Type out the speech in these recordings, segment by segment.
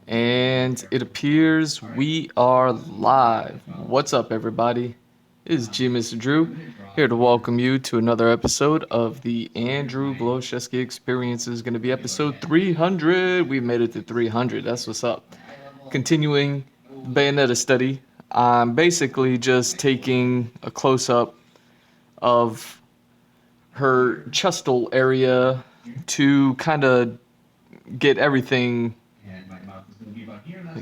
And it appears we are live. What's up, everybody? It's G Mr. Drew here to welcome you to another episode of the Andrew Glowczewski Experience. This is going to be episode 300. We made it to 300. That's what's up. Continuing Bayonetta study. I'm basically just taking a close up of her chestal area to kind of get everything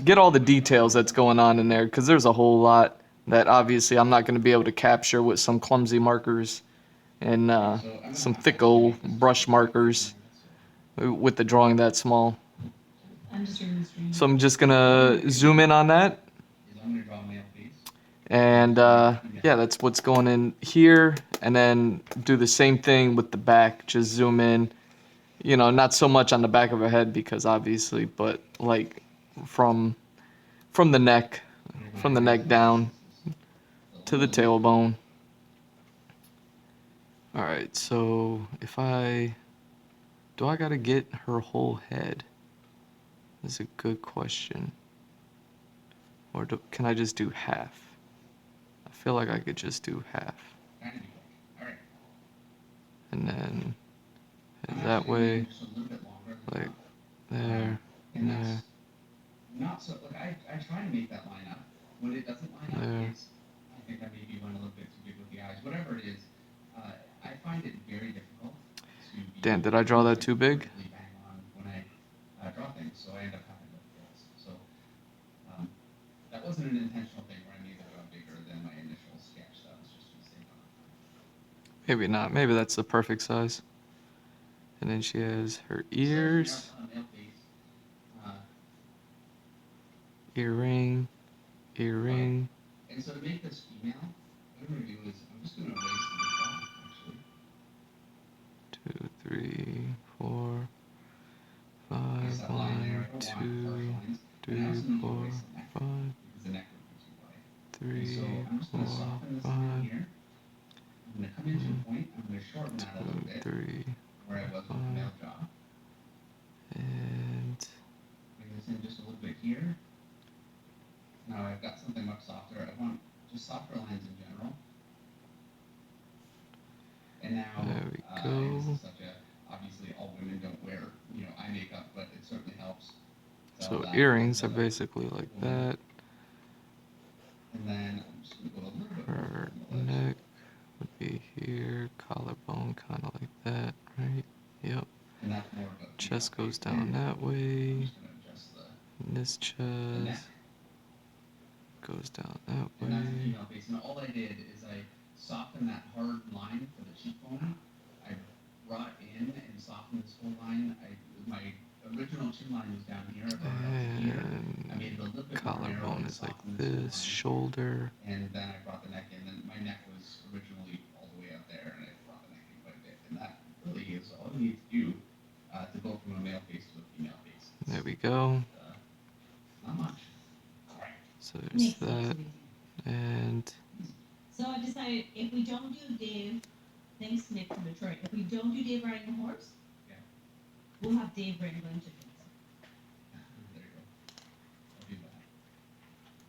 get all the details that's going on in there, because there's a whole lot that obviously I'm not going to be able to capture with some clumsy markers and some thick old brush markers with the drawing that small. So I'm just going to zoom in on that. And yeah, that's what's going in here. And then do the same thing with the back. Just zoom in. You know, not so much on the back of her head because obviously, but like from from the neck, from the neck down to the tailbone. All right, so if do I gotta get her whole head? That's a good question. Or can I just do half? I feel like I could just do half. And then head that way, like there, and there. Not so. Like I try to make that line up. When it doesn't line up, I think I maybe went a little bit too big with the eyes. Whatever it is, I find it very difficult to. Damn, did I draw that too big? Bang on when I draw things, so I end up having to guess. So that wasn't an intentional thing where I made it bigger than my initial sketch. That was just a mistake on my part. Maybe not. Maybe that's the perfect size. And then she has her ears. Earring, earring. And so to make this female, what I'm going to do is I'm just going to erase the actually. 2, 3, 4, 5, 1, 2, 3, 4, 5, 3, 4, 5. I'm going to come into a point, I'm going to shorten that a little bit, 3, where I was with the male jaw. And bring this in just a little bit here. Now I've got something much softer. I want just softer lines in general. And now there we go. This is such a, obviously all women don't wear, eye makeup, but it certainly helps. So earrings are basically like that. And then I'm just gonna go a little bit her neck would be here, collarbone kind of like that, right? Yep. And that's more of a chest goes down that way. And this chest goes down that way. And that's the female face. And all I did is I softened that hard line for the cheekbone. I brought in and softened this whole line. My original chin line was down here. And I made it a little bit collarbone is like this, shoulder. And then I brought the neck in. And my neck was originally all the way up there, and I brought the neck in quite a bit. And that really is all you need to do to go from a male face to a female face. There we go. Not much. So there's that, and so I decided if we don't do Dave, thanks Nick from Detroit. If we don't do Dave riding a horse, we'll have Dave wrangling chickens. There you go. I'll do that.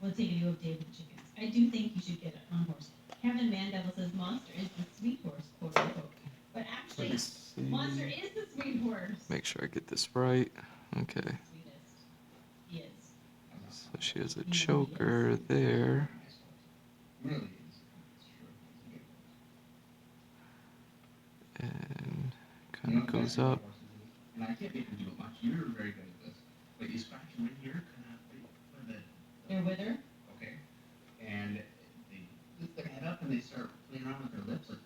We'll take a view of Dave with chickens. I do think you should get it on horse. Kevin Mandevil says Monster is the sweet horse, quote unquote. But actually, Monster is the sweet horse. Make sure I get this right. Okay. Sweetest. He is. So she has a choker there. And kind of goes up. And I can't make them do it much. You're very good at this. But you scratch them in here, kind of like they're with her. Okay. And they lift their head up and they start playing around with their lips like.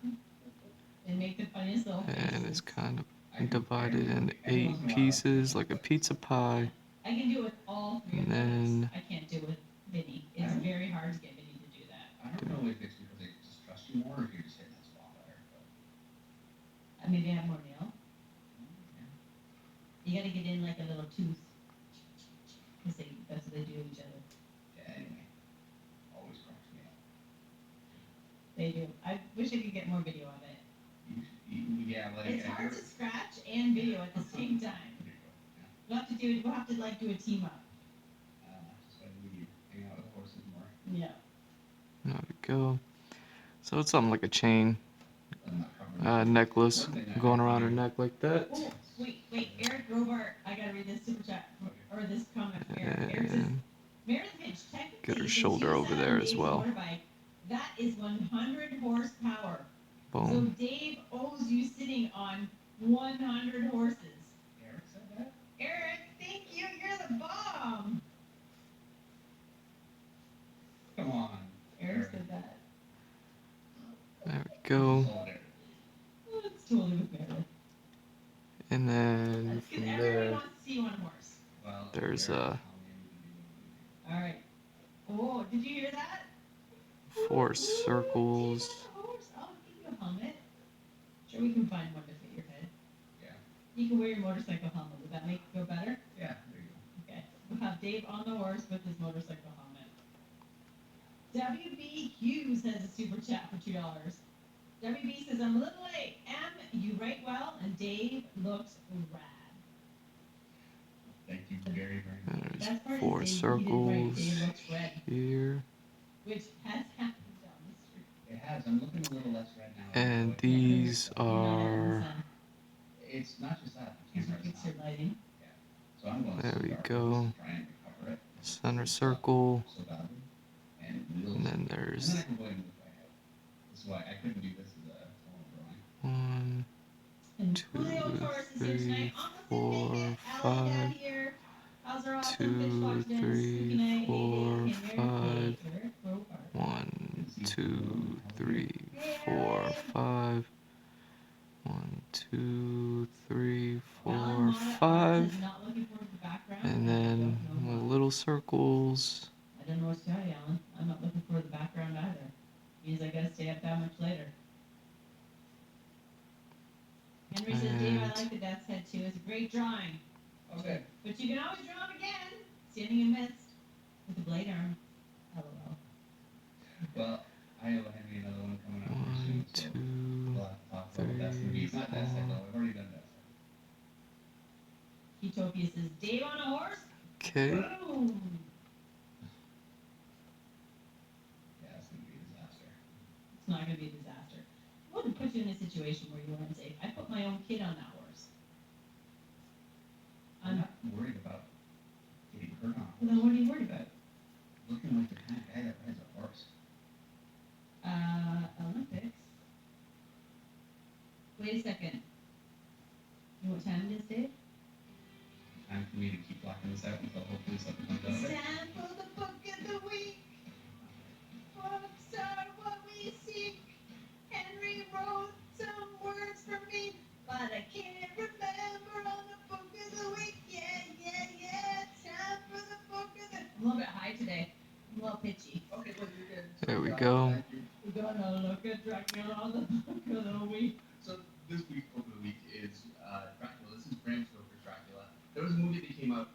And make the funniest little faces. And it's kind of divided into 8 pieces, like a pizza pie. I can do it with all 3 of those. I can't do it with Vinny. It's very hard to get Vinny to do that. I don't know if it's because they just trust you more or if you're just hitting that spot better. But maybe I have more nail. You gotta get in like a little tooth. Because that's what they do to each other. Yeah, anyway. Always cracks me up. They do. I wish I could get more video of it. Yeah, like it's hard to scratch and video at the same time. We'll have to do a team up. Yeah. There we go. So it's something like a chain I'm not covering necklace going around her neck like that. Oh, wait, Eric Robart. I gotta read this super chat or this comment from Eric. Eric says, And Meredith Finch, technically, get her since shoulder you over sat there on as Dave's well. motorbike, that is 100 horsepower. So Boom. Dave owes you sitting on 100 horses. Eric said that? Eric, thank you. You're the bomb. Come on. Eric said that. There we go. Solidarity. Oh, it's totally with Meredith. And then That's from because everybody there, wants to see you on a horse. Well, there's Eric's telling me we can do All right. Oh, did you hear that? 4 Ooh, circles. Dave's on a horse. I'll give you a helmet. Sure, we can find one to fit your head. Yeah. You can wear your motorcycle helmet. Would that make it go better? Yeah, there you go. Okay. We'll have Dave on the horse with his motorcycle helmet. WB Hughes has a super chat for $2. WB says, I'm a little late. You write well, and Dave looks rad. Thank you very, very much. There's Best part 4 is Dave, he did right. circles Dave looks red, here. which has happened down the street. It has. I'm looking a little less red now. And But these You're not out in the are, sun. it's not just that. The These are camera's fixer not. lighting. So I'm going there we to go. try and recover it. Center circle. So badly. And wheels. And then And there's then I can go ahead and move my head. This is why I couldn't do this as a total drawing. 1, And 2, Julio Torres is here 3, tonight. 4, Allie Dad 5, here. How's our awesome 2, fish watch dance? 3, 4, 5. Eric Robart. 1, 2, 3, 4, 5. 1, 2, 3, 4, 5. Not looking forward to the background. And I then don't know why. little circles. I don't know what to tell you, Alan. I'm not looking for the background either. Means I gotta stay up that much later. Henry says, Dave, I And- like the death's head too. It's a great drawing. Okay. But you can always draw him again. Standing in mist with a blade arm. LOL. Well, I owe Henry another one coming up pretty 1, soon. 2. So we'll have to talk about what that's going to be. It's not Death's Head, though. I've already done Death's Head. Utopia says, Dave on a horse? Okay. Boom. Yeah, it's going to be a disaster. It's not going to be a disaster. I wouldn't put you in a situation where you weren't safe. I put my own kid on that horse. I'm not worried about getting hurt on a Well, then horse. what are you worried about? Looking like the kind of guy that rides a horse. Olympics. Wait a second. You know what time it is, Dave? Time for me to keep blocking this out until hopefully something comes It's out of it. time for the book of the week. Books are what we seek. Henry wrote some words for me, but I can't remember on the book of the week. Yeah. Time for the book of the. I'm a little bit high today. I'm a little pitchy. Okay, well, you're good. There we go. Thank you. We're gonna look at Dracula on the book of the week. So this week's book of the week is Dracula. This is Bram Stoker's Dracula. There was a movie that came out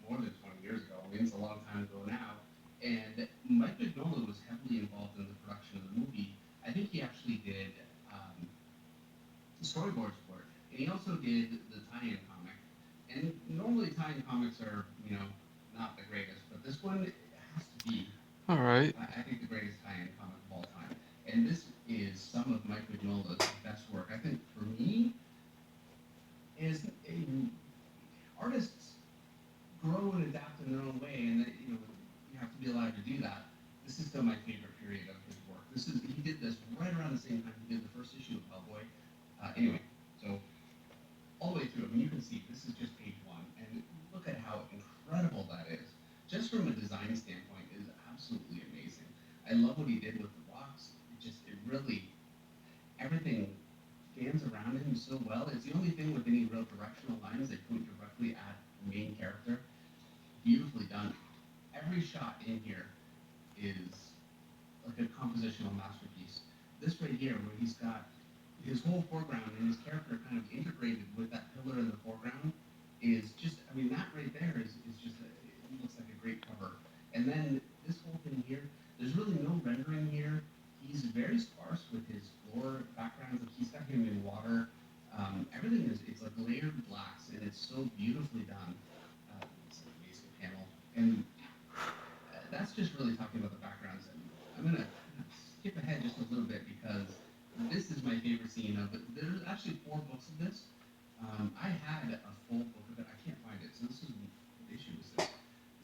more than 20 years ago. I mean, it's a long time ago now. And Mike Mignola was heavily involved in the production of the movie. I think he actually did storyboards for it. And he also did the tie-in comic. And normally tie-in comics are, not the greatest, but this one has to be, Alright. I think, the greatest tie-in comic of all time. And this is some of Mike Mignola's best work. I think, for me, is artists grow and adapt in their own way, and you have to be allowed to do that. This is still my favorite period of his work. He did this right around the same time he did the first issue of Hellboy. Anyway, so all the way through. I mean, you can see this is just page 1, and look at how incredible that is. Just from a design standpoint, is absolutely amazing. I love what he did with the rocks. It really, everything stands around him so well. It's the only thing with any real directional lines that point directly at the main character. Beautifully done. Every shot in here is like a compositional masterpiece. This right here, where he's got his whole foreground and his character kind of integrated with that pillar in the foreground, is just, I mean, that right there is just, it looks like a great cover. And then this whole thing here, there's really no rendering here. He's very sparse with his floor backgrounds. Like, he's got him in water. Everything it's like layered blacks, and it's so beautifully done. It's an amazing panel. And that's just just really talking about the backgrounds, and I'm gonna skip ahead just a little bit because this is my favorite scene of it. There's actually 4 books of this. I had a full book of it. I can't find it. So this is what issue is this?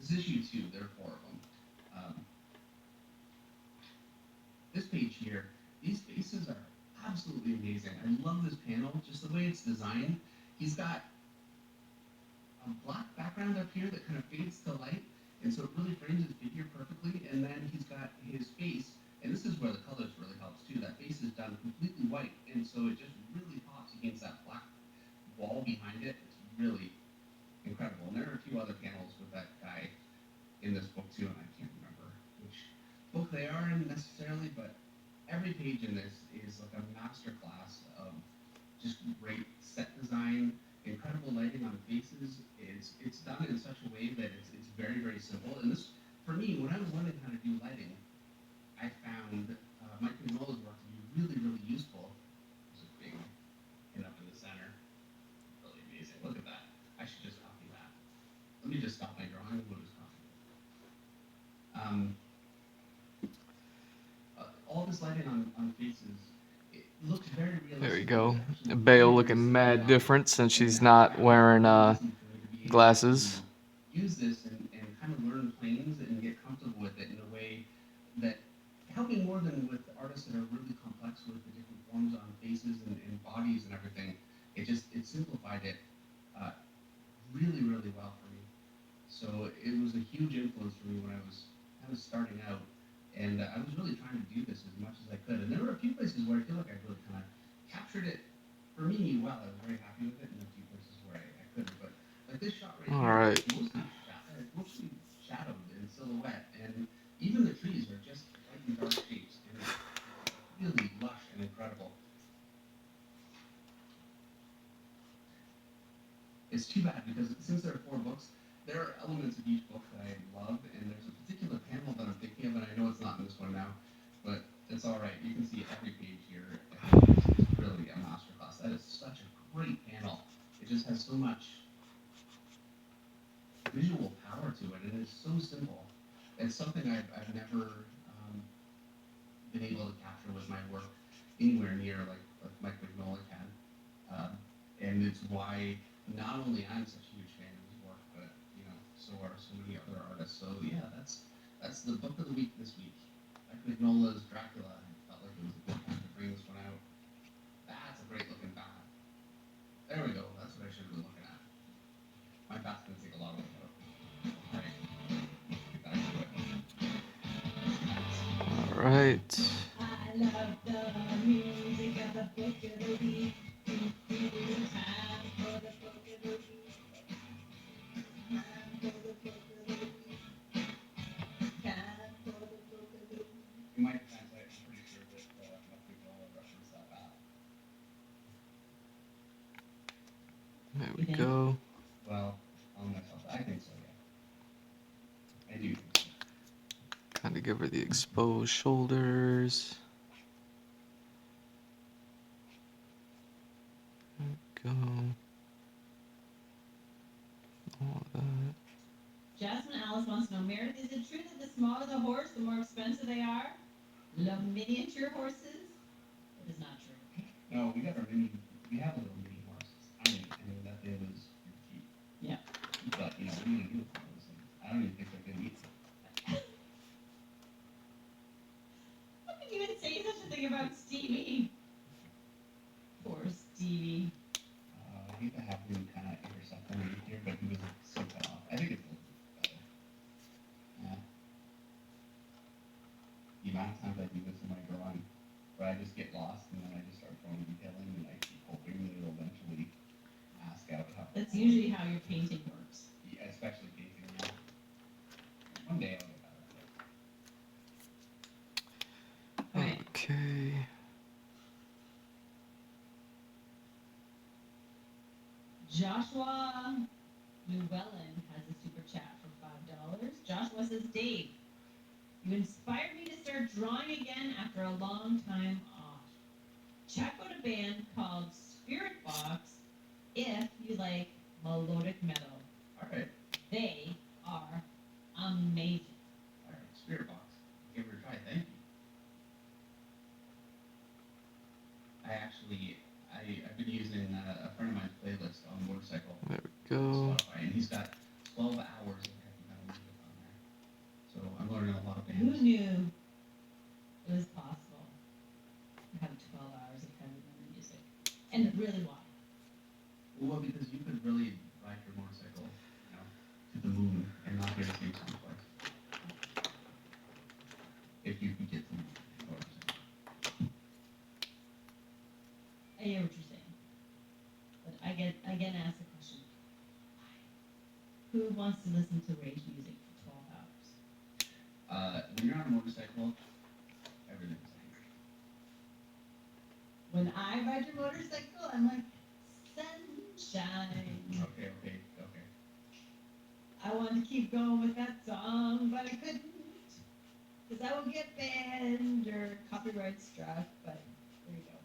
This is issue 2. There are 4 of them. This page here, these faces are absolutely amazing. I love this panel, just the way it's designed. He's got a black background up here that kind of fades to light, and so it really frames his figure perfectly. And then he's got his face, and this is where the colors really helps too. That face is done completely white, and so it just really pops against that black wall behind it. It's really incredible. And there are a few other panels with that guy in this book too, and I can't remember which book they are in necessarily, but every page in this is like a master class of just great set design, incredible lighting on the faces. It's done in such a way that it's very, very simple. And this, for me, when I was learning how to do lighting, I found Mike Mignola's work to be really, really useful. There's a big pin up in the center. Really amazing. Look at that. I should just copy that. Let me just stop my drawing and we'll just copy it. All this lighting on faces, it looks very realistic. There we go. Bayo looking mad different since she's not wearing glasses. Use this and kind of learn planes and get comfortable with it in a way that helping more than with artists that are really complex with the different forms on faces and bodies and everything. It simplified it really, really well for me. So it was a huge influence for me when I was kind of starting out. And I was really trying to do this as much as I could. And there were a few places where I feel like I really kind of captured it for me well. I was very happy with it, and a few places where I couldn't. But like this shot right here, it's mostly shadowed in silhouette. And even the trees are just light and dark shapes. And it's really lush and incredible. It's too bad because since there are 4 books, there are elements of each book that I love, and there's a particular panel that I'm thinking of, and I know it's not in this one now, but it's all right. You can see every page here. It's really a masterclass. That is such a great panel. It just has so much visual power to it, and it's so simple. It's something I've never been able to capture with my work anywhere near like Mike Mignola can. And it's why not only I'm such a huge fan of his work, but so are so many other artists. So yeah, that's the book of the week this week. Mike Mignola's Dracula. I felt like it was a good time to bring this one out. That's a great looking bat. There we go. That's what I should have been looking at. My bat's gonna take a lot of work out. All right. Get back to it. All right. I love the music of the book of the week. Time for the book of the week. Time for the book of the week. Time for the book of the week. In my defense, I'm pretty sure that Mike Mignola referenced that bat. There we go. Well, on myself, I think so. Yeah. I do think so. Kind of give her the exposed shoulders. There we go. All that. Jasmine Alice wants to know, Meredith, is it true that the smaller the horse, the more expensive they are? Love miniature horses? It is not true. No, we have a little mini horse. I mean that thing was cheap. Yeah. But what are you gonna do with those things? I don't even think they're gonna eat them. How could you even say such a thing about Stevie? Poor Stevie. I hate to have him kind of intersect underneath here, but he was so cut off. I think it's a little bit better. Yeah. The amount of times I do this in my drawing, where I just get lost and then I just start throwing detail in and I keep hoping that it'll eventually ask out how. That's usually how your painting works. Yeah, especially painting. Yeah. One day I'll get better at it. Alright. Okay. Joshua Llewellyn has a super chat for $5. Joshua says, Dave, you inspired me to start drawing again after a long time off. Check out a band called Spirit Box if you like melodic metal. All right. They are amazing. All right. Spirit Who wants to listen to rage music for 12 hours? When you're on a motorcycle, everything's angry. When I ride your motorcycle, I'm like, sunshine. Okay. I wanted to keep going with that song, but I couldn't. Because I would get banned or copyright struck, but there you go.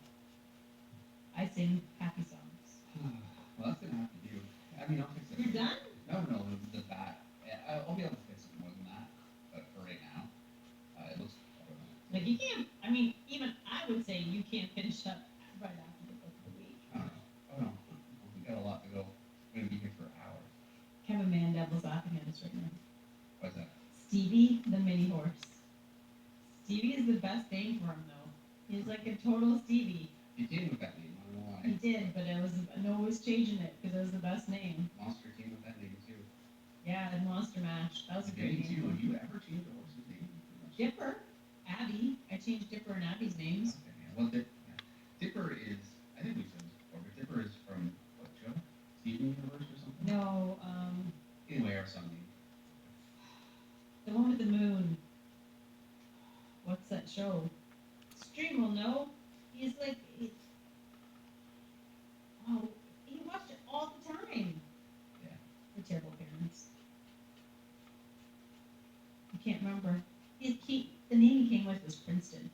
I sing happy songs. Well, that's gonna have to do. I mean, I'll fix it. You're done? No, the bat. I'll be able to fix it more than that, but for right now, it looks better than it. Like, you can't, I mean, even I would say you can't finish up right after the book of the week. I don't know. Oh no, we got a lot to go. We're gonna be here for hours. Kevin Man Devil's laughing at us right now. What's that? Stevie the mini horse. Stevie is the best name for him, though. He's like a total Stevie. He came with that name. I don't know why. He did, but it was no one's changing it because it was the best name. Monster came with that name too. Yeah, and Monster Mash. That was a great Did name. you ever change a horse's name? Dipper, Abby. I changed Dipper and Abby's names. Okay, yeah. Well, Dipper is. I think we said this before, but Dipper is from what show? Steven Universe or something? No, Anyway, or something. the one with the moon. What's that show? Stream will know. He's like, oh, he watched it all the time. Yeah. We're terrible parents. I can't remember. The name he came with was Princeton.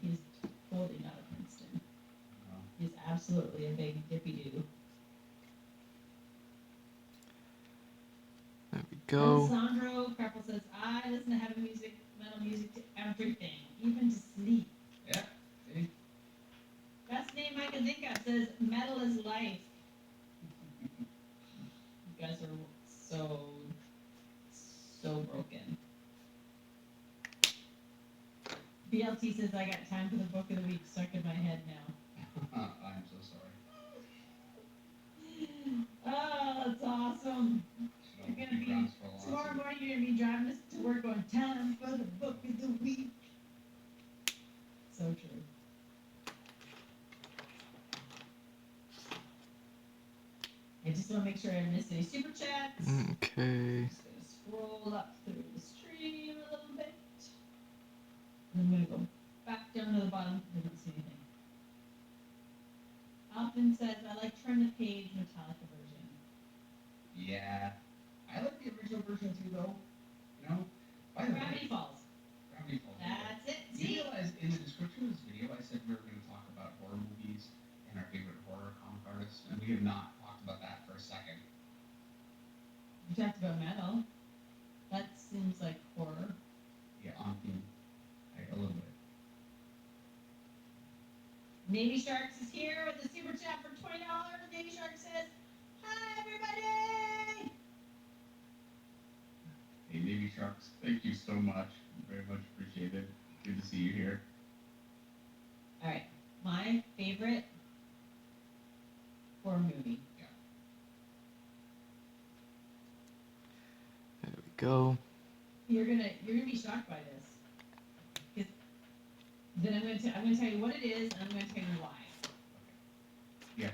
He's totally not a Princeton. He's absolutely a big dippy-doo. There we go. Alessandro Kreppel says, I listen to heavy music, metal music, to everything, even to sleep. Yeah. See? Best name I can think of says, metal is life. You guys are so broken. BLT says, I got time for the book of the week stuck in my head now. I'm so sorry. Oh, that's awesome. You're gonna be, tomorrow morning you're gonna be driving us to work on time for the book of the week. So true. I just want to make sure I didn't miss any super chats. Okay. Just gonna scroll up through the stream a little bit. And I'm gonna go back down to the bottom because I don't see anything. Alvin says, I like turn the page Metallica version. Yeah. I like the original version too, though. You know? By the Gravity way, Falls. Gravity Falls. That's it. You See? realize in the description of this video, I said we were going to talk about horror movies and our favorite horror comic artists, and we have not talked about that for a second. We talked about metal. That seems like horror. Yeah, on theme. A little bit. Navy Sharks is here with a super chat for $20. Navy Shark says, hi, everybody! Hey, Navy Sharks, thank you so much. Very much appreciated. Good to see you here. All right, my favorite horror movie. There we go. You're gonna be shocked by this. 'Cause then I'm gonna tell you what it is, and I'm gonna tell you why. Yes.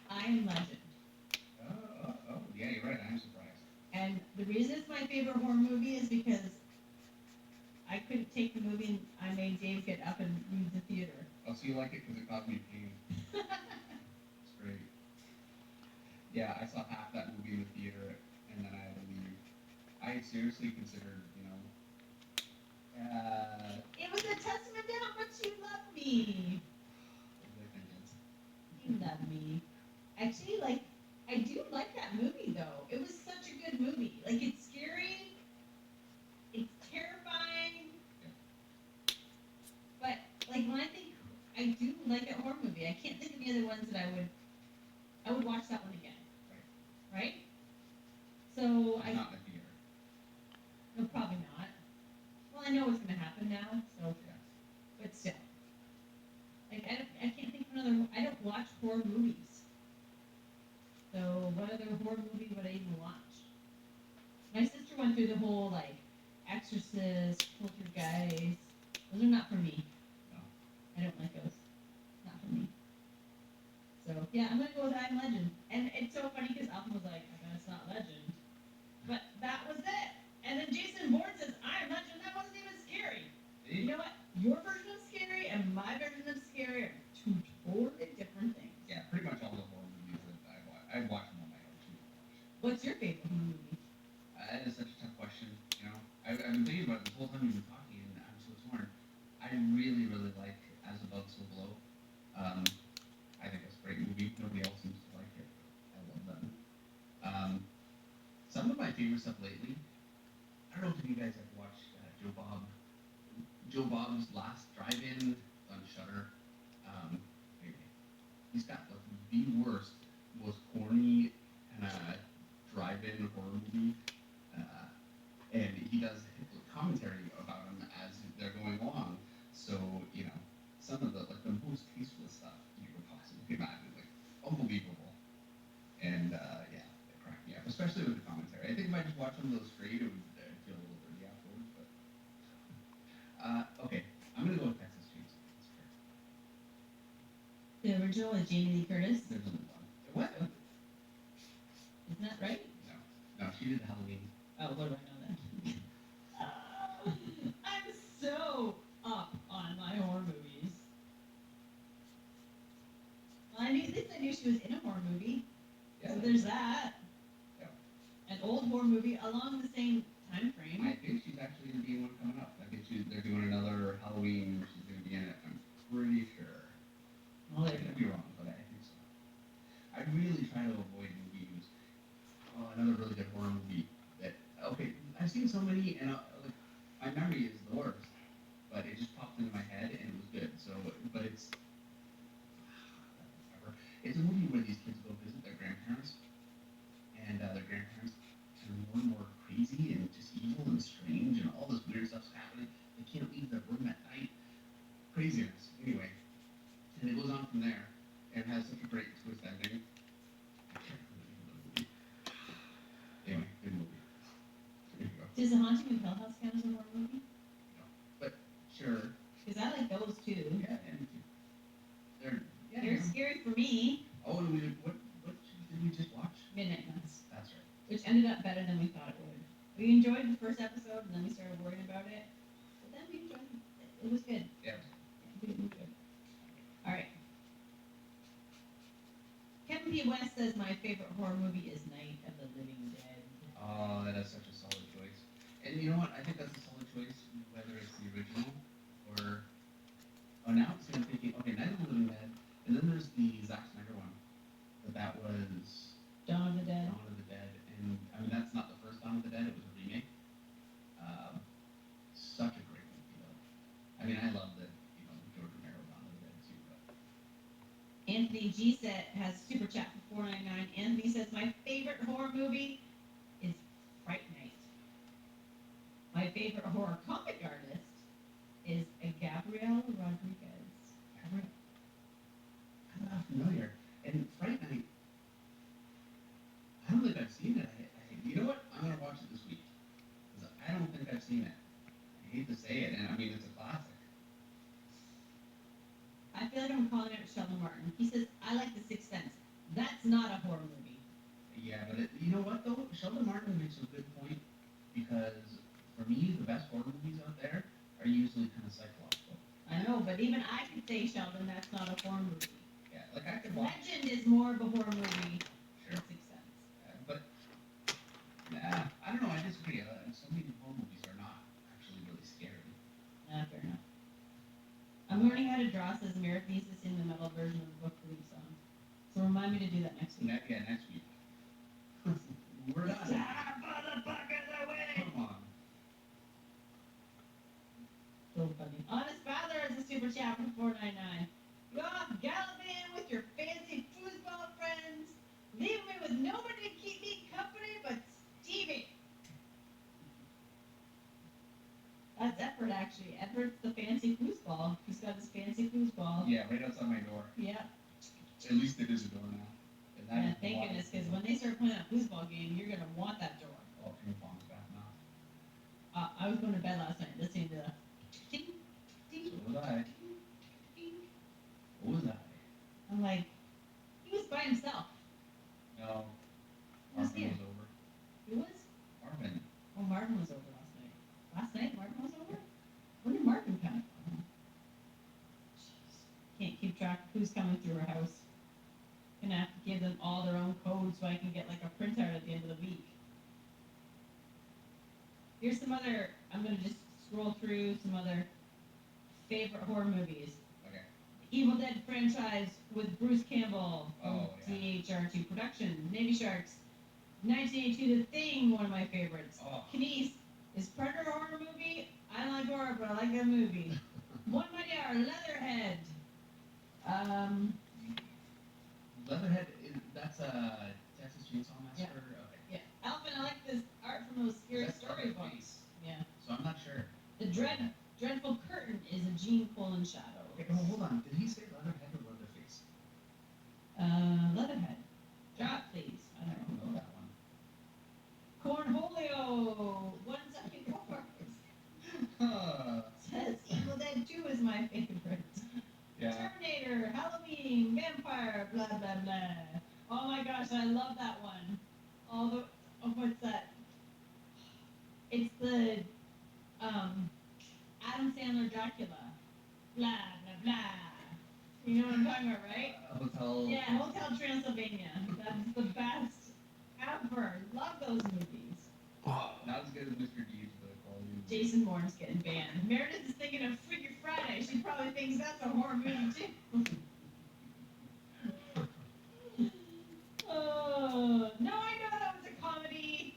I Am Legend. Oh, yeah, you're right. I'm surprised. And the reason it's my favorite horror movie is because I couldn't take the movie and I made Dave get up and leave the theater. Oh, so you like it because it caused me pain. It's great. Yeah, I saw half that movie in the theater, and then I had to leave. I seriously considered, It was a testament to how much you love me. You love me. Actually, I do like that movie, though. It was such a good movie. Like, it's scary. It's terrifying. Yeah. But, like, when I do like a horror movie, I can't think of any other ones that I would watch that one again. Right? So, Not in the theater. no, probably not. Well, I know what's going to happen now, so, Yeah. but still. Like, I can't think of another, I don't watch horror movies. So, what other horror movie would I even watch? My sister went through the whole, like, Exorcist, Poltergeist. Those are not for me. No. I don't like those. Not for me. So, yeah, I'm going to go with I Am Legend. And it's so funny because Alvin was like, I gotta stop I've been thinking about it this whole time you've been talking, and I'm so torn. I really, really like As Above, So Below. I think it's a great movie. Nobody else seems to like it. I love that movie. Some of my favorite stuff lately. I don't know if you guys have watched Joe Bob's Last Drive-In on Shudder. Anyway, he's got like the worst, most corny kind of drive-in horror movie, and he does commentary about them as they're going along. So some of the most tasteless stuff you could possibly imagine, like unbelievable. And yeah, it cracked me up, especially with the commentary. I think if I just watched some of those straight, it would feel a little dirty afterwards. But okay, I'm gonna go with Texas Chainsaw. That's fair. The original with Jamie Lee Curtis. There's only one. What? Isn't that right? No, she did Halloween. Oh, what do I know then? I'm so up on my horror movies. Well, at least I knew she was in a horror movie. Yeah. So there's that. Yeah. An old horror movie along the same time frame. I think she's actually gonna be in one coming up. I think they're doing another Halloween where she's gonna be in it. I'm pretty sure. Well, I could be wrong, but I think so. I really try to avoid movies. Oh, another really good horror movie that I've seen so many, and my memory is the worst, but it just popped into my head and it was good. So, but it's a movie where these kids go visit their grandparents, and their grandparents are more and more crazy and just evil and strange, and all this weird stuff's happening. They can't leave their room at night. Craziness. Anyway, and it goes on from there, and it has such a great twist ending. I can't remember the name of the movie. Anyway, good movie. There you go. Does The Haunting of Hill House count as a horror movie? No, but sure. Because I like those too. Yeah, and they're They're scary for me. Oh, and what did we just watch? Midnight Mass, That's right. which ended up better than we thought it would. We enjoyed the first episode, and then we started worrying about it. But then we enjoyed it. It was good. Yeah. Yeah, we enjoyed it. All right. Kevin P. West says my favorite horror movie is Night of the Living Dead. Oh, that is such a solid choice. And you know what? I think that's a solid choice, whether it's the original or. Oh, now I'm thinking, okay, Night of the Living Dead, and then there's the Zack Snyder one. That was Dawn of the Dead. Dawn of the Dead, and I mean that's not the first Dawn of the Dead; it was a remake. Such a great movie, though. I mean, I love the George Romero Dawn of the Dead too. But Anthony G has super chat for $4.99. Anthony says my favorite horror movie is Fright Night. My favorite horror comic artist is Gabrielle Rodriguez. I'm not familiar. And Fright Night, I don't think I've seen it. You know what? I'm gonna watch it this week because I don't think I've seen it. I hate to say it, and I mean it's a classic. I feel like I'm calling out Sheldon Martin. He says, I like The Sixth Sense. That's not a horror movie. Yeah, but you know what though? Sheldon Martin makes a good point because for me, the best horror movies out there are usually kind of psychological. I know, but even I could say, Sheldon, that's not a horror movie. Yeah, like I could watch. Legend is more of a horror movie Sure. than Sixth Sense. But nah, I don't know. I disagree. So many horror movies are not actually really scary. Fair enough. I'm learning how to draw, says Mirathesis in the metal version of the Book League song. So remind me to do that next week. Next week. We're done. Motherfuckers away! Come on. So funny. Honest Father is a super chat for $4.99. You off galloping with your fancy foosball friends, leaving me with nobody to keep me company but Stevie. That's Edward, actually. Edward's the fancy foosball. He's got his fancy foosball. Yeah, right outside my door. Yeah. At least it is a door now. And that Yeah, is thank why- goodness, because when they start playing a foosball game, you're going to want that door. Oh, ping pong's back now. I was going to bed last night listening to the ding, ding, So was I. ding. What was that? I'm like, he was by himself. No. Who's Marvin here? was over. Who was? Marvin. Oh, Martin was over last night. Last night, Martin was over? When did Martin come? Jeez. Can't keep track of who's coming through our house. Gonna have to give them all their own codes so I can get like a printout at the end of the week. Here's some other. I'm gonna just scroll through some other favorite horror movies. Okay. Evil Dead franchise with Bruce Campbell from Oh, yeah. DHR2 Production. Navy Sharks. 1982, The Thing, one of my favorites. Oh. Knies is Predator a horror movie? I don't like horror, but I like that movie. One Mighty Hour, Leatherhead. Leatherhead, that's a Texas Chainsaw Massacre? Okay. Yeah. Alvin, I like this art from those scary That's storybooks. Leatherface. Yeah. So I'm not sure. The Dreadful Curtain is a Gene Colan shadow. Okay, oh, hold on. Did he say Leatherhead or Leatherface? Leatherhead. Drop, please. I I don't don't know. know that one. Cornholio 174 says Evil Dead 2 is my favorite. Yeah. Terminator, Halloween, Vampire, blah blah blah. Oh my gosh, I love that one. All the what's that? It's the Adam Sandler Dracula. Blah blah blah. You know what I'm talking about, right? Hotel. Yeah, Hotel Transylvania. That's the best ever. Love those movies. Oh, Not as good as Mr. Deeds, but quality. Jason Bourne's getting banned. Meredith is thinking of Freaky Friday. She probably thinks that's a horror movie too. Oh no, I know that was a comedy.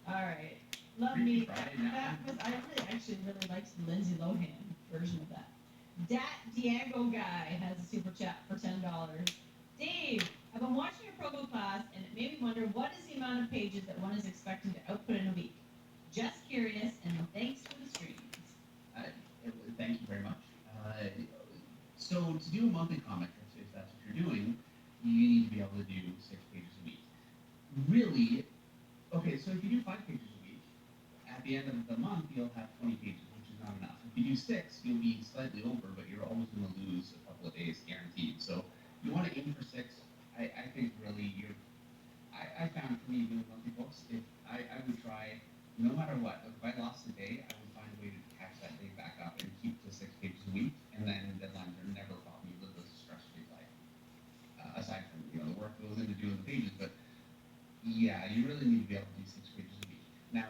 All right, love Freaky me. Friday, That was I really liked the Lindsay Lohan version of that. Dat Diego guy has a super chat for $10. Dave, I've been watching your promo class and it made me wonder what is the amount of pages that one is expecting to output in a week. Just curious, and thanks for the streams. Thank you very much. So to do a monthly comic, if that's what you're doing, you need to be able to do 6 pages a week. Really, okay, so if you do 5 pages a week, at the end of the month you'll have 20 pages, which is not enough. If you do 6, you'll be slightly over, but you're always going to lose a couple of days guaranteed. So you want to aim for 6. I think really I found for me doing monthly books, if I would try, no matter what, if I lost a day, I would find a way to catch that day back up and keep to 6 pages a week, and then deadlines are never brought me live this stress-free life. Aside from the work that goes into doing the pages, but yeah, you really need to be able to do 6 pages a week. Now,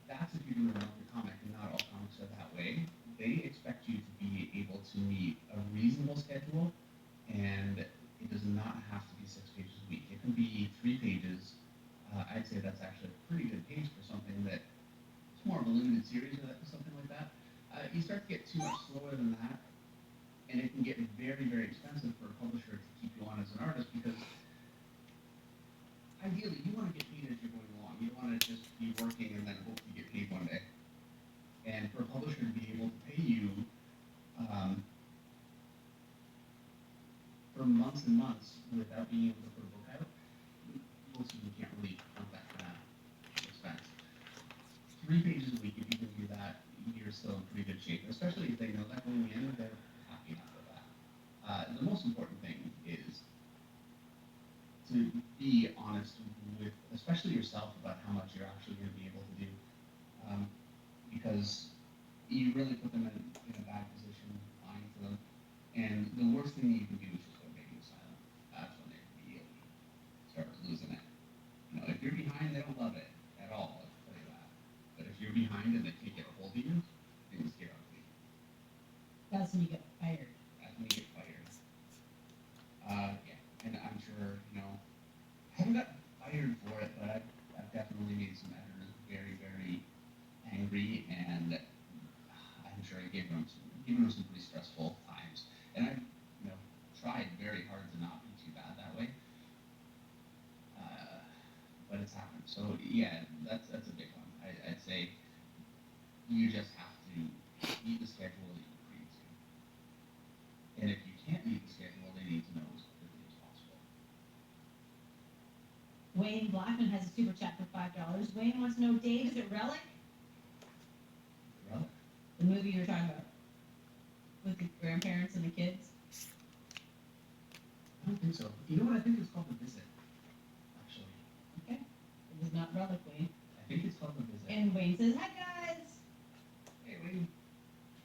that's if you're doing a monthly comic, and not all comics are that way. They expect you to be able to meet a reasonable schedule, and it does not have to be 6 pages a week. It can be 3 pages. I'd say that's actually a pretty good pace for something that it's more of a limited series or something like that. You start to get too much slower than that, and it can get very, very expensive for a publisher to keep you on as an artist, because ideally you want to get paid as you're going along. You don't want to just be working and then hope you get paid one day. And for a publisher to be able to pay you for months and months without being able to put a book out, most of them can't really count that kind of expense. 3 pages a week, if you can do that, you're still in pretty good shape, especially if they know that going in, they're happy enough with that. The most important thing is to be honest with, especially yourself, about how much you're actually going to be able to do, because you really put them in a bad position lying to them, and the worst thing you can do is just go radio silent. That's when they really start losing it. If you're behind, they don't love it at all, I'll tell you that. But if you're behind and they can't get a hold of you, things get ugly. That's when you get fired. That's when you get fired. Yeah, and I'm sure, I haven't got fired for it, but I've definitely made some editors very, very angry, and I'm sure I given them some pretty stressful times. And I've, tried very hard to not be too bad that way. But it's happened. So yeah, that's a big one. I'd say you just have to meet the schedule that you agreed to. And if you can't meet the schedule, they need to know as quickly as possible. Wayne Blackman has a super chat for $5. Wayne wants to know, Dave, is it Relic? Relic? The movie you were talking about with the grandparents and the kids? I don't think so. You know what? I think it's called The Visit, actually. Okay. It was not Relic, Wayne. I think it's called The Visit. And Wayne says, hi guys! Hey, Wayne.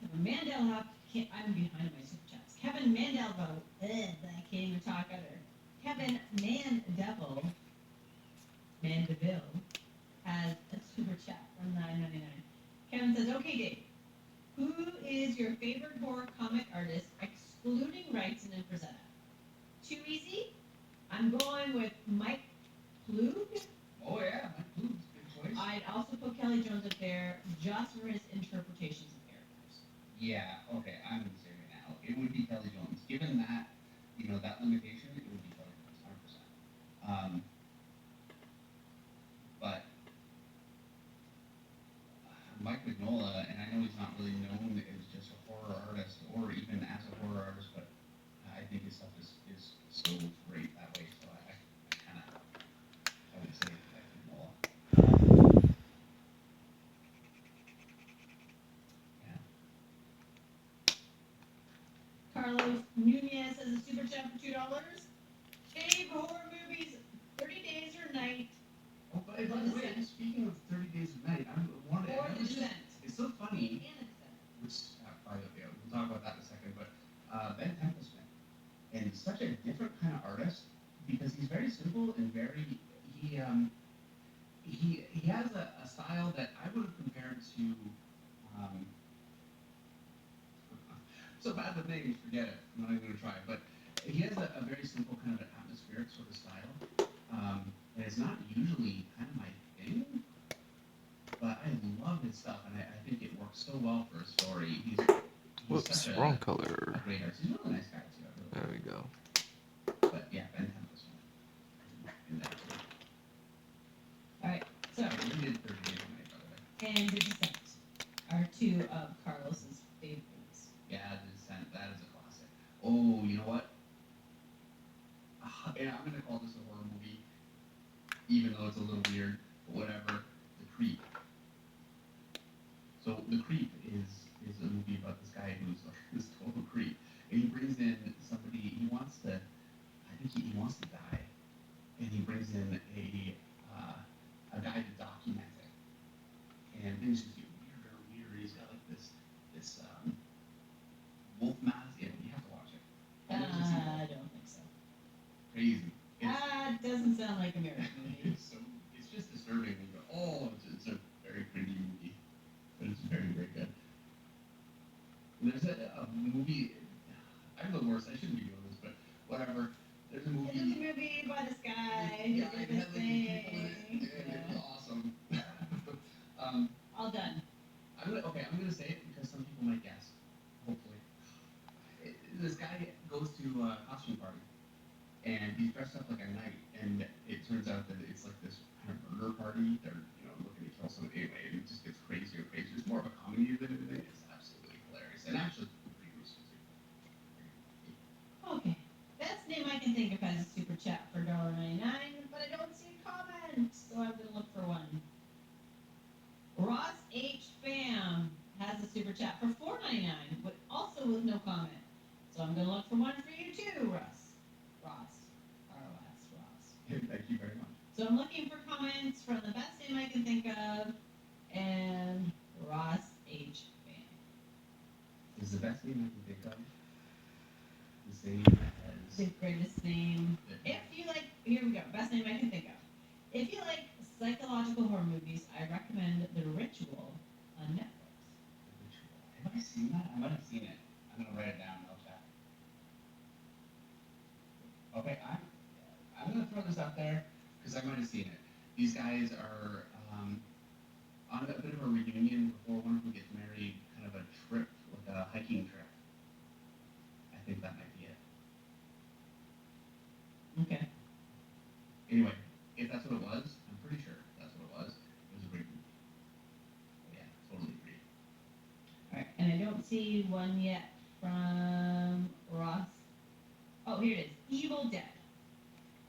Kevin Mandel, I'm behind on my super chats. Kevin Mandelvo, I can't even talk either. Kevin Mandevil Mandeville has a super chat from $9.99. Kevin says, "Okay, Dave, who is your favorite horror comic artist, excluding Wrightson and Frazetta? Too easy? I'm going with Mike Plug. Oh yeah, Mike Blue's good choice. I'd also put Kelly Jones up there just for his interpretations of characters. Yeah, okay, I'm gonna say right now, it would be Kelly Jones. Given that, that limitation, it would be Kelly Jones, 100%. But Mike Mignola, and I know he's not really known as just a horror artist or even as a horror artist, but I think his stuff is so great that way. So I kind of, I would say Mike Mignola. Yeah. Carlos Nunez has a super chat for $2. Fave horror movies, 30 Days or Night, Oh, but by the way, speaking of 30 Days of Night, or The Descent. It's so funny, And The Descent. which, by the way, we'll talk about that in a second, but Ben Templesmith, and such a different kind of artist, because he's very simple and very, he has a style that I would have compared to, so bad with names, forget it, I'm not even going to try, but he has a very simple kind of an atmospheric sort of style, and it's not usually kind of my thing, but I love his stuff, and I think it works so well for a story. He's Whoops, such wrong a color. great artist. He's a really nice guy too. There we go. But yeah, Ben Templesmith. And that too. Alright, so, We did 30 Days of Night, by the way. and The Descent are two of Carlos's favorites. Yeah, The Descent, that is a classic. Oh, you know what? Yeah, I'm gonna call this a horror movie, even though it's a little weird, but whatever. The Creep. So The Creep is a movie about this guy who's like this total creep, and he brings in somebody. I think he wants to die, and he brings in a guy to document it, and things just get weirder and weirder. He's got like this wolf mask. Yeah, you have to watch it. I don't think so. Crazy. It's, Doesn't sound like a American movie. it's just disturbing. You go, oh, it's a very cringy movie, but it's very, very good. There's a movie. I'm the worst. I shouldn't be doing this, but whatever. There's a This is a movie. movie by this guy Yeah, who it did had this like these people in it, thing. and it was Yeah. awesome. All done. I'm gonna say it because some people might guess. Hopefully, this guy goes to a costume party, and he's dressed up like a knight, and it turns out that it's like this kind of murder party. They're looking to kill somebody anyway, and it just gets crazier and crazier. It's more of a comedy than anything. It's absolutely hilarious, and actually pretty gruesome too. Okay. Best name I can think of has a super chat for $1.99, but I don't see a comment, so I'm gonna look for one. Ross H. Pham has a super chat for $4.99, but also with no comment. So I'm gonna look for one for you too, Russ. Ross. R-O-S, Ross. Thank you very much. So I'm looking for comments from the best name I can think of and Ross H. Pham. Is the best name I can think of the same as The greatest name. If you like, here we go. Best name I can think of. If you like psychological horror movies, I recommend The Ritual on Netflix. The Ritual? Have I seen that? I might have seen it. I'm gonna write it down. I'll chat. Okay, I'm gonna throw this out there because I might have seen it. These guys are on a bit of a reunion before one of them gets married, kind of a trip, like a hiking trip. I think that might be it. Okay. Anyway, if that's what it was, I'm pretty sure that's what it was. It was a great movie. Yeah, totally agree. Alright, and I don't see one yet from Ross. Oh, here it is. Evil Dead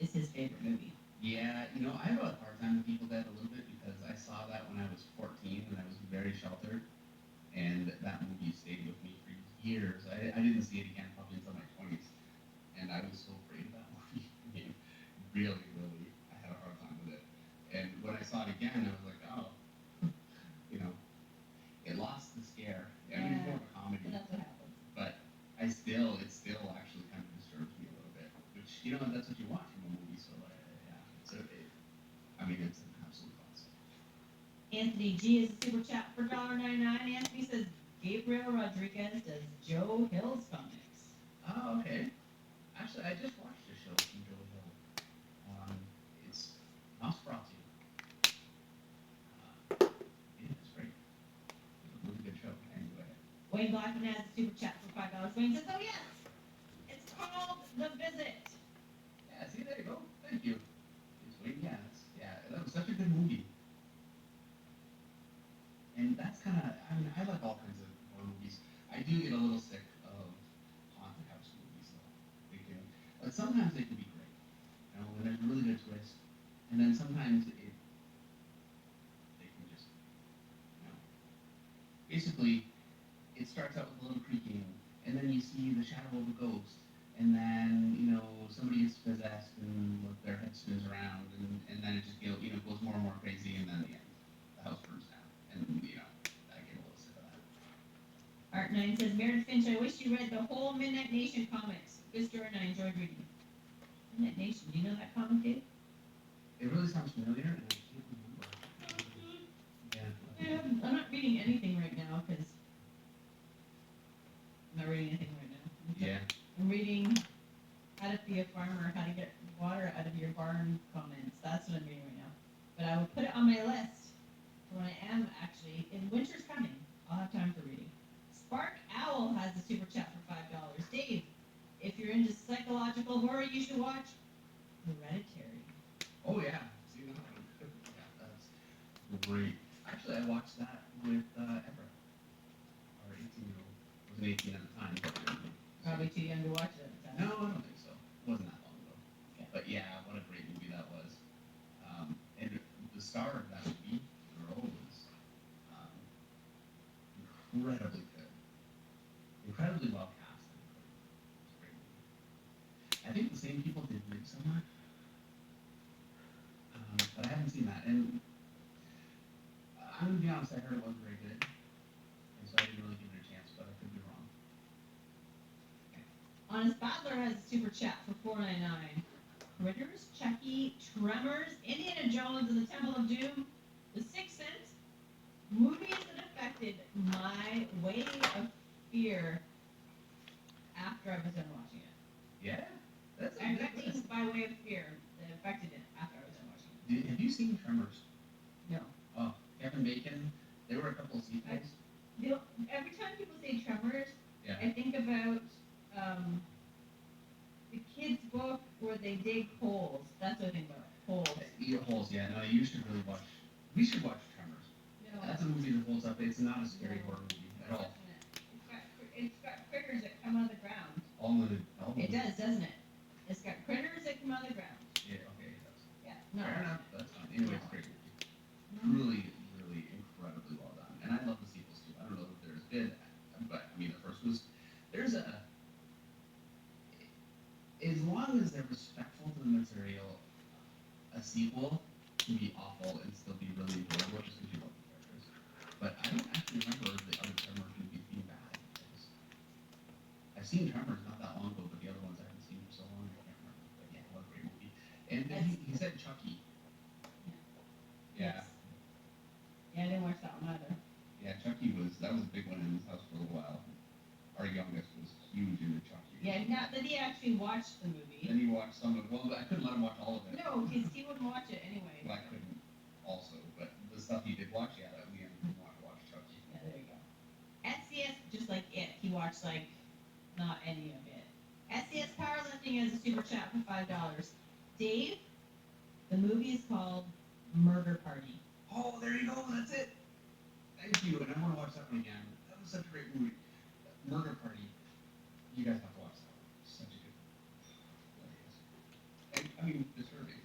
is his favorite movie. Yeah, I have a hard time with Evil Dead a little bit because I saw that when I was 14 and I was very sheltered, and that movie stayed with me for years. I didn't see it again probably until my 20s, and I was so afraid of that movie. I mean, really, really, I had a hard time with it. And when I saw it again, I was like, oh, it lost the scare. I mean, it's more of a comedy, And that's what happens. but it still actually kind of disturbs me a little bit. Which that's what you want from a movie. So yeah, so I mean, Anthony G is a super chat for $1.99. Anthony says Gabriel Rodriguez does Joe Hill's comics. Oh, okay. Actually, I just watched a show from Joe Hill. It's Nosferatu. Yeah, it's great. It's a really good show. Anyway. Wayne Blackman has a super chat for $5. Wayne says, oh yes, it's called The Visit. Yeah, see, there you go. Thank you. It's Wayne, yeah, that was such a good movie. And that's kind of, I mean, I like all kinds of horror movies. I do get a little sick of haunted house movies, though. They can, but sometimes they can be great, when there's a really good twist. And then sometimes they can just, you know, basically, it starts out with a little creaking, and then you see the shadow of a ghost, and then, somebody gets possessed, and their head spins around, and then it just goes more and more crazy, and then the end, the house burns down. And, I get a little sick of that. Art9 says, Meredith Finch, I wish you read the whole Midnight Nation comics. Good story and I enjoyed reading. Midnight Nation, do you know that comic, Dave? It really sounds familiar, and I can't remember. Yeah, I'm not reading anything right now, because I'm not reading anything right now. Yeah. I'm reading How to Be a Farmer, How to Get Water Out of Your Barn comments. That's what I'm reading right now. But I will put it on my list for when I am actually, in winter's coming, I'll have time for reading. Spark Owl has a super chat for $5. Dave, if you're into psychological horror, you should watch Hereditary. Oh, yeah. See that one? Yeah, that's great. Actually, I watched that with Everett, our 18-year-old. I wasn't 18 at the time, but Probably too young to watch it at the time. no, I don't think so. It wasn't that long ago. Okay. But yeah, what a great movie that was. And the star of that movie, the role, was incredibly good, incredibly well cast. It was a great movie. I think the same people did Midsummer, but I haven't seen that. And I'm gonna be honest, I heard it wasn't very good, and so I didn't really give it a chance. But I could be wrong. Honest Battler has a super chat for $4.99. Critters, Chucky, Tremors, Indiana Jones and the Temple of Doom, The Sixth Sense, movies that affected my way of fear after I was done watching it. Yeah, that's a good Affecting list. by way of fear that affected it after I was done watching it. Have you seen Tremors? No. Oh, Kevin Bacon. There were a couple of sequels. Every time people say Tremors, Yeah. I think about the kids' book where they dig holes. That's what I think about. Holes. Holes. Yeah. No, you should really watch. We should watch Tremors. No. That's a movie that holds up. It's not a scary horror movie at all. It's got critters that come out of the ground. It It does, doesn't it? It's got critters that come out of the ground. Yeah. Okay. It does. Yeah. No. Fair enough. That's fine. Anyway, it's a great movie. Really, really incredibly well done. And I love the sequels too. I don't know if they're as good, but I mean the first was. There's a. As long as they're respectful to the material, a sequel can be awful and still be really enjoyable just because you love the characters. But I don't actually remember the other Tremors movies being bad. I've seen Tremors not that long ago, but the other ones I haven't seen for so long I can't remember. But yeah, what a great movie. And then he said Chucky. Yeah. Yeah, I didn't watch that one either. Yeah, Chucky that was a big one in his house for a little while. Our youngest was huge into Chucky. Yeah, not that he actually watched the movie. Then he watched some of well, I couldn't let him watch all of it. No, because he wouldn't watch it anyway. Well, I couldn't also, but the stuff he did watch, yeah, that we didn't want to watch Chucky. Yeah, there you go. SCS, just like it, he watched like not any of it. SCS Powerlifting has a super chat for $5. Dave, the movie is called Murder Party. Oh, there you go. That's it. Thank you. And I want to watch that one again. That was such a great movie. Murder Party. You guys have to watch that one. Such a good movie. And, I mean, disturbing.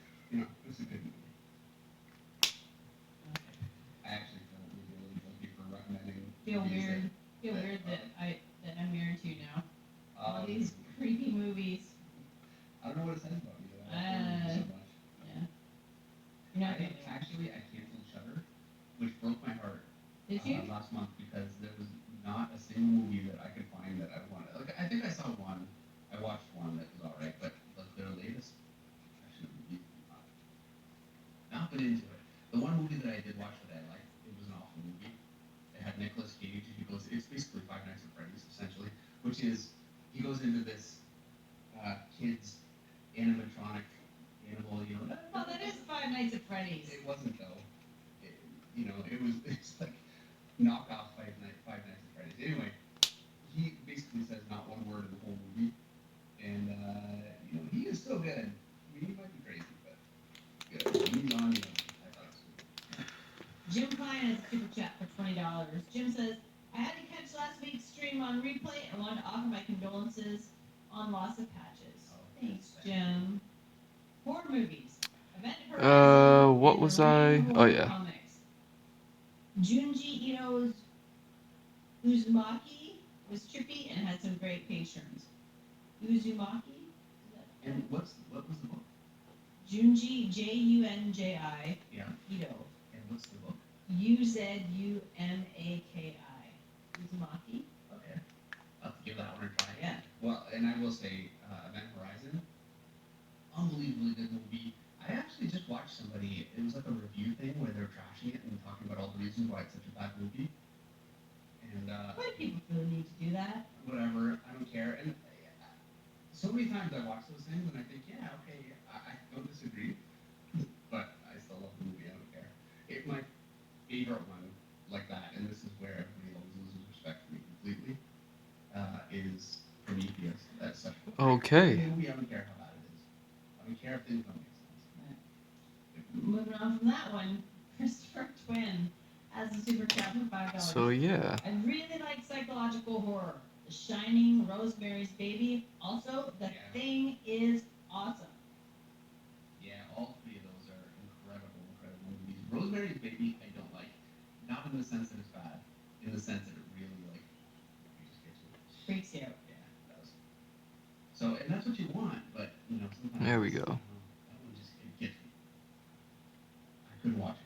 It's a good movie. Okay. I actually feel really guilty for recommending. Feel movies weird that I'm married to you now. All that, these creepy movies. I don't know what it says about me that I love so much. Yeah. You're not gonna Actually, I canceled Shudder, which broke my heart. Did you? Last month because there was not a single movie that I could find that I wanted. Like I think I saw one. I watched one that was alright, but like their latest collection of movies, not been into it. The one movie that I did watch that I liked into this kids animatronic animal, Oh, that is Five Nights at Freddy's. It wasn't though. It's like knockoff Five Nights at Freddy's. Anyway, he basically says not one word in the whole movie, and he is so good. I mean, he might be crazy, but good. When he's on, I thought it was cool. Jim Klein has a super chat for $20. Jim says, I had to catch last week's stream on replay. I wanted to offer my condolences on loss of patches. Thanks, Jim. Horror movies. Event Horizon. What and was the I? Ring Oh Horror yeah. Comics. Junji Ito's Uzumaki was trippy and had some great page turns. Uzumaki? And what was the book? Junji, Junji, Yeah. Ito. And what's the book? Uzumaki. Uzumaki? Okay. I'll have to give that one a try. Yeah. Well, and I will say, Event Horizon, unbelievably good movie. I actually just watched somebody, it was like a review thing where they're trashing it and talking about all the reasons why it's such a bad movie. And, Why do people feel the need to do that? whatever, I don't care. And so many times I watch those things and I think, yeah, okay, I don't disagree, but I still love the movie, I don't care. My favorite one like that, and this is where everybody always loses respect for me completely, is Prometheus. That's such a Okay. movie, I don't care how bad it is. I don't care if things don't make sense. Moving on from that one, Christopher Twin has a super chat for $5. So yeah. I really like psychological horror. The Shining, Rosemary's Baby. Also, The Yeah. Thing is awesome. Yeah, all three of those are incredible movies. Rosemary's Baby, I don't like. Not in the sense that it's bad, in the sense that it really, it just gets me. Freaks you out. Yeah, it does. So, and that's what you want, but, sometimes... There we go. That one just, it gets me. I couldn't watch it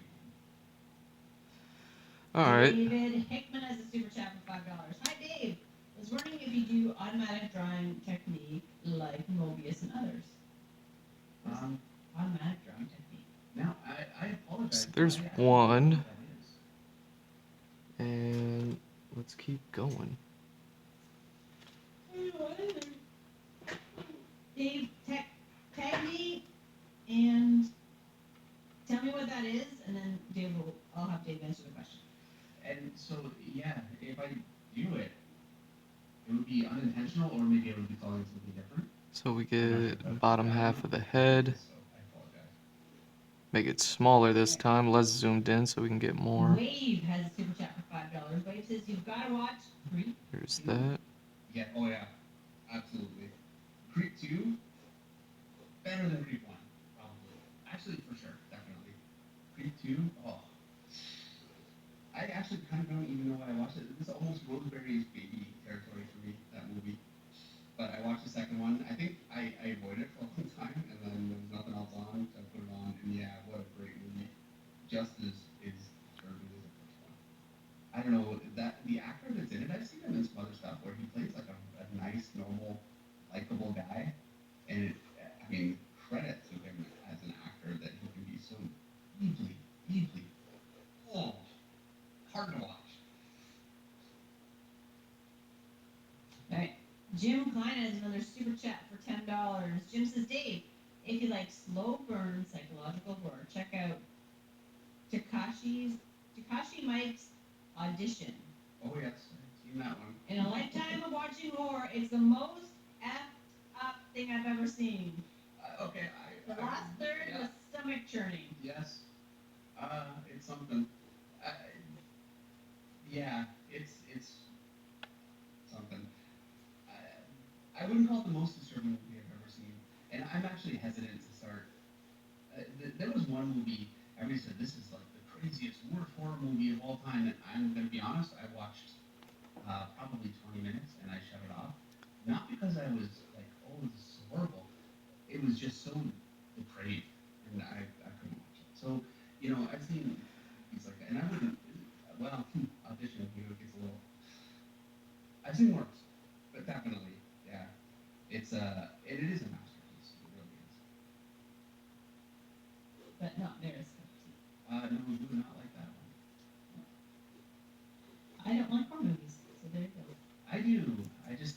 again. All right. David Hickman has a super chat for $5. Hi, Dave. I was wondering if you do automatic drawing technique like Mobius and others. Automatic drawing technique. Now, I apologize. So there's I don't know what one. that is. And let's keep going. Dave, tag me and tell me what that is, and then I'll have Dave answer the question. And so, yeah, if I do it, it would be unintentional, or maybe I would be calling something different. So we get bottom half of the head. So I apologize. Make it smaller this time, less zoomed in so we can get more. Wave has a super chat for $5. Wave says you've got to watch Creep. There's that. Yeah, oh yeah, absolutely. Creep 2, better than Creep 1, probably. Actually, for sure, definitely. Creep 2, oh. I actually kind of don't even know why I watched it. It was almost Rosemary's Baby territory for me, that movie. But I watched the second one. I think I avoided it for a long time, and then there was nothing else on, so I put it on, and yeah, what a great movie. Just as disturbing as the first one. I don't know, the actor that's in it, I've seen him in some other stuff where he plays like a nice, normal, likable guy. And credit to him as an actor that he can be so deeply, hard to watch. Alright. Jim Klein has another super chat for $10. Jim says, Dave, if you like slow burn psychological horror, check out Takashi Mike's Audition. Oh yes, I've seen that one. In a lifetime of watching horror, it's the most effed up thing I've ever seen. Okay, The last third was stomach churning. Yes. It's something. Yeah, it's something. I wouldn't call it the most disturbing movie I've ever seen, and I'm actually hesitant to start. There was one movie everybody said this is like the craziest, worst horror movie of all time, and I'm gonna be honest, I watched probably 20 minutes and I shut it off. Not because I was like, oh, this is horrible. It was just so depraved, and I couldn't watch it. So, I've seen movies like that, and I wouldn't. Well, Audition, it gets a little. I've seen worse, but definitely, yeah. It is a masterpiece. It really is. But not Maris cup of tea. No, we do not like that one. I don't like horror movies, so there you go. I do. I just.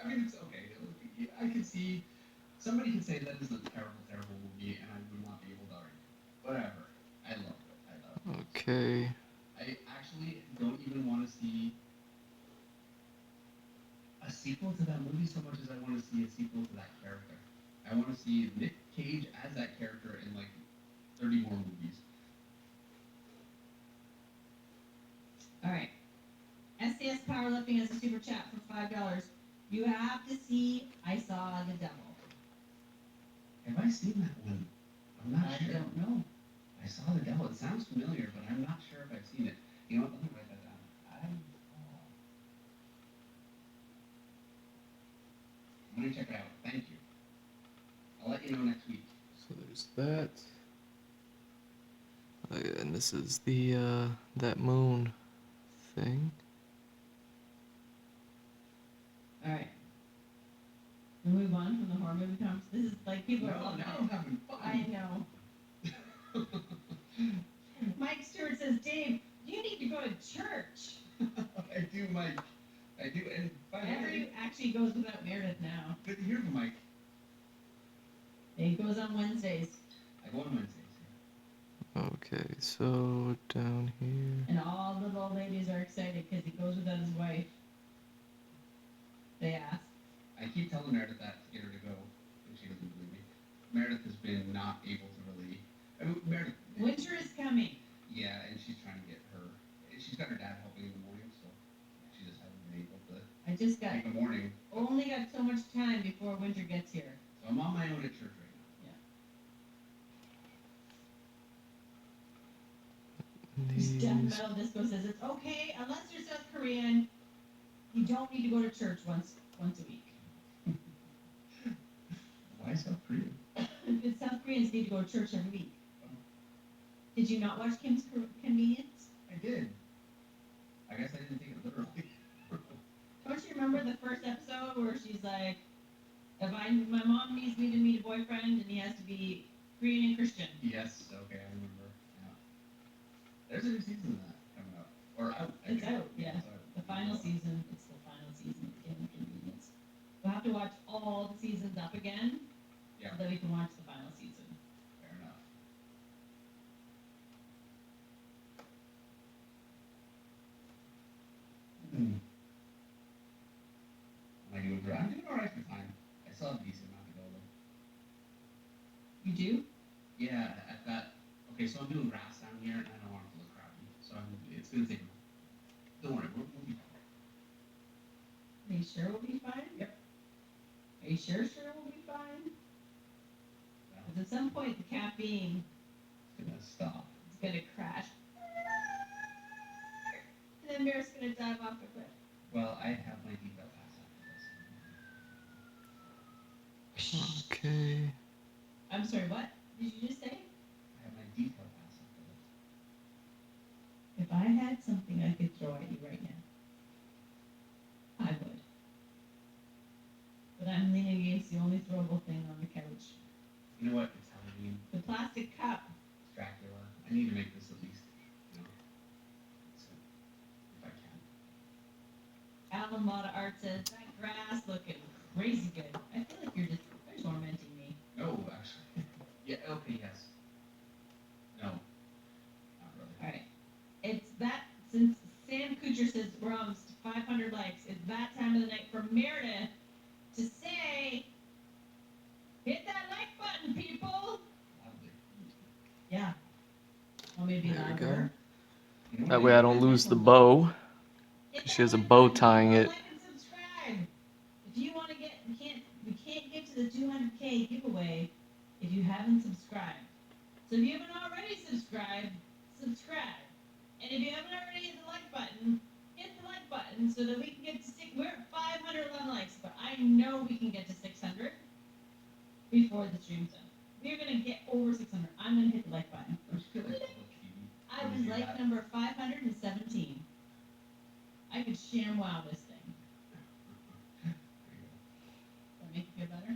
I mean, it's okay. I can see somebody can say that is a terrible, terrible movie, and I would not be able to argue. Whatever. I love it. I love it. Okay. I actually don't even want to see a sequel to that movie so much as I want to see a sequel to that character. I want to see Nick Cage as that character in like 30 more movies. All right. SCS Powerlifting has a super chat for $5. You have to see I Saw the Devil. Have I seen that one? I'm not I sure. don't know. I saw the devil. It sounds familiar, but I'm not sure if I've seen it. You know what? Let me write that down. I'm gonna check it out. Thank you. I'll let you know next week. So there's that. And this is the that moon thing. All right. We move on from the horror movie conference. This is like people are No, loving now it. I'm having fun. I know. Mike Stewart says, Dave, you need to go to church. I do, Mike. I do, and by the Whenever way, you actually goes without Meredith now. good to hear from Mike. He goes on Wednesdays. I go on Wednesdays. Okay, so down here. And all the little ladies are excited because he goes without his wife. They ask. I keep telling Meredith that to get her to go, and she doesn't believe me. Meredith has been not able to really. I mean, Meredith. Winter is coming. Yeah, and she's trying to get her. She's got her dad helping in the morning, so she just hasn't been able to I just got take a morning. only got so much time before winter gets here. So I'm on my own at church right now. Death These. Metal Disco says it's okay unless you're South Korean. You don't need to go to church once a week. Why South Korea? Because South Koreans need to go to church every week. Did you not watch Kim's Convenience? I did. I guess I didn't take it literally. Don't you remember the first episode where she's like, my mom needs me to meet a boyfriend and he has to be Korean and Christian. Yes, okay, I remember. Yeah. There's a new season of that coming up. Or out. I It's think. out, yeah. It's out. The final season. It's the final season of Kim's Convenience. We'll have to watch all the seasons up again Yeah, so that we can watch the final season. fair enough. Hmm. Am I doing good? I'm doing alright for time. I still have a decent amount to go though. You do? Yeah, at that. Okay, so I'm doing grass down here, and I don't want it to look crappy. So it's gonna take. Don't worry, we'll be fine. Are you sure we'll be fine? Yep. Are you sure we'll be fine? Well, Because at some point the caffeine it's gonna stop. is going to crash. And then Mira's going to dive off the cliff. Well, I have my detail pass after this. Okay. I'm sorry, what did you just say? I have my detail pass after this. If I had something I could throw at you right now, I would. But I'm leaning against the only throwable thing on the couch. You know what? It's Halloween. The plastic cup. It's Dracula. I need to make this at least. You know. So, if I can. Alan Lotta Art says, that grass looking crazy good. I feel like you're just tormenting me. No, actually. Yeah. Okay. Yes. No. Not really. Alright. It's that, since Sam Kuchar says we're almost 500 likes, it's that time of the night for Meredith to say, hit that like button, people! Loudly. Yeah. Want me to be There we louder? go. You know That what way I don't lose the bow. Hit She that has a like bow button, tying people, it. Like and subscribe. If you want to get, we can't get to the 200K giveaway if you haven't subscribed. So if you haven't already subscribed, subscribe. And if you haven't already hit the like button, hit the like button so that we can get to we're at 511 likes, but I know we can get to 600 before the stream's done. We're gonna get over 600. I'm gonna hit the like button. Don't you feel like public TV? I when was you do like that? number 517. I could sham wow this thing. There you go. Does that make you feel better?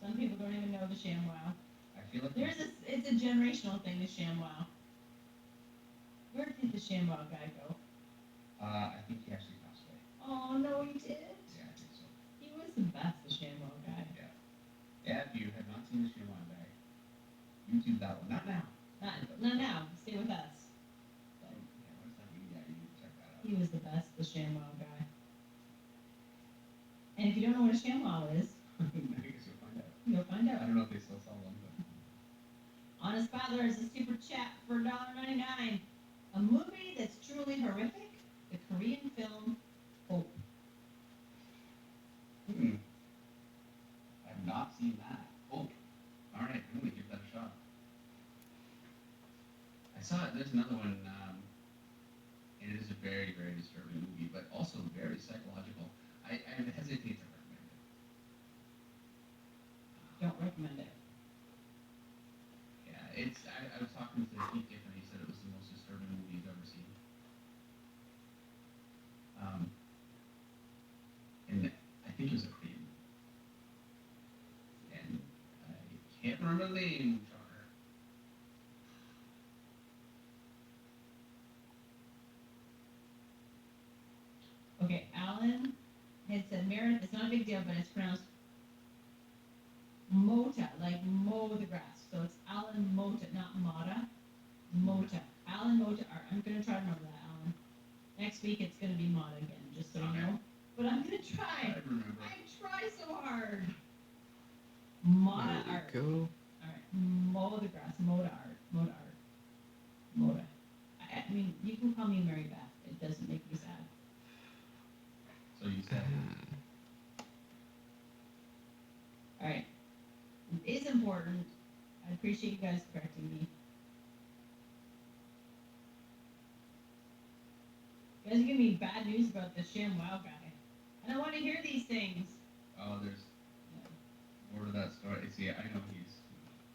Some people don't even know the sham wow. I feel like It's a generational thing, the sham wow. Where did the sham wow guy go? I think he actually passed. if you don't know what a ShamWow is, I guess you'll find out. you'll find I out. don't know if they still sell them, but Honest Father is a super chat for $1.99. A movie that's truly horrific. The Korean film Hope. I've not seen that. Oh, all right, I'm gonna give that a shot. I saw it. There's another one, and it is a very, very disturbing movie, but also very psychological. I hesitate to recommend it. Don't recommend it. Yeah, it's. I was talking to Keith Giffen. He said it was the most disturbing movie he's ever seen. And I think it was a Korean movie. And I can't remember the name. Shocker. Okay, Alan had said Meredith, it's not a big deal, but it's pronounced Mota, like mow the grass. So it's Alan Mota, not Mata. Mota. Alan Mota art. I'm gonna try to remember that, Alan. Next week it's gonna be Mata again, just so you know. But I'm gonna try. I remember. I try so hard. Mata There art. we go. Alright. Mow the grass. Mota art. Mota art. Mota. I mean, you can call me Mary Beth. It doesn't make me sad. So you said. Alright. It is important. I appreciate you guys correcting me. You guys are giving me bad news about the ShamWow guy. And I want to hear these things. Oh, there's more to that story. See, I know he's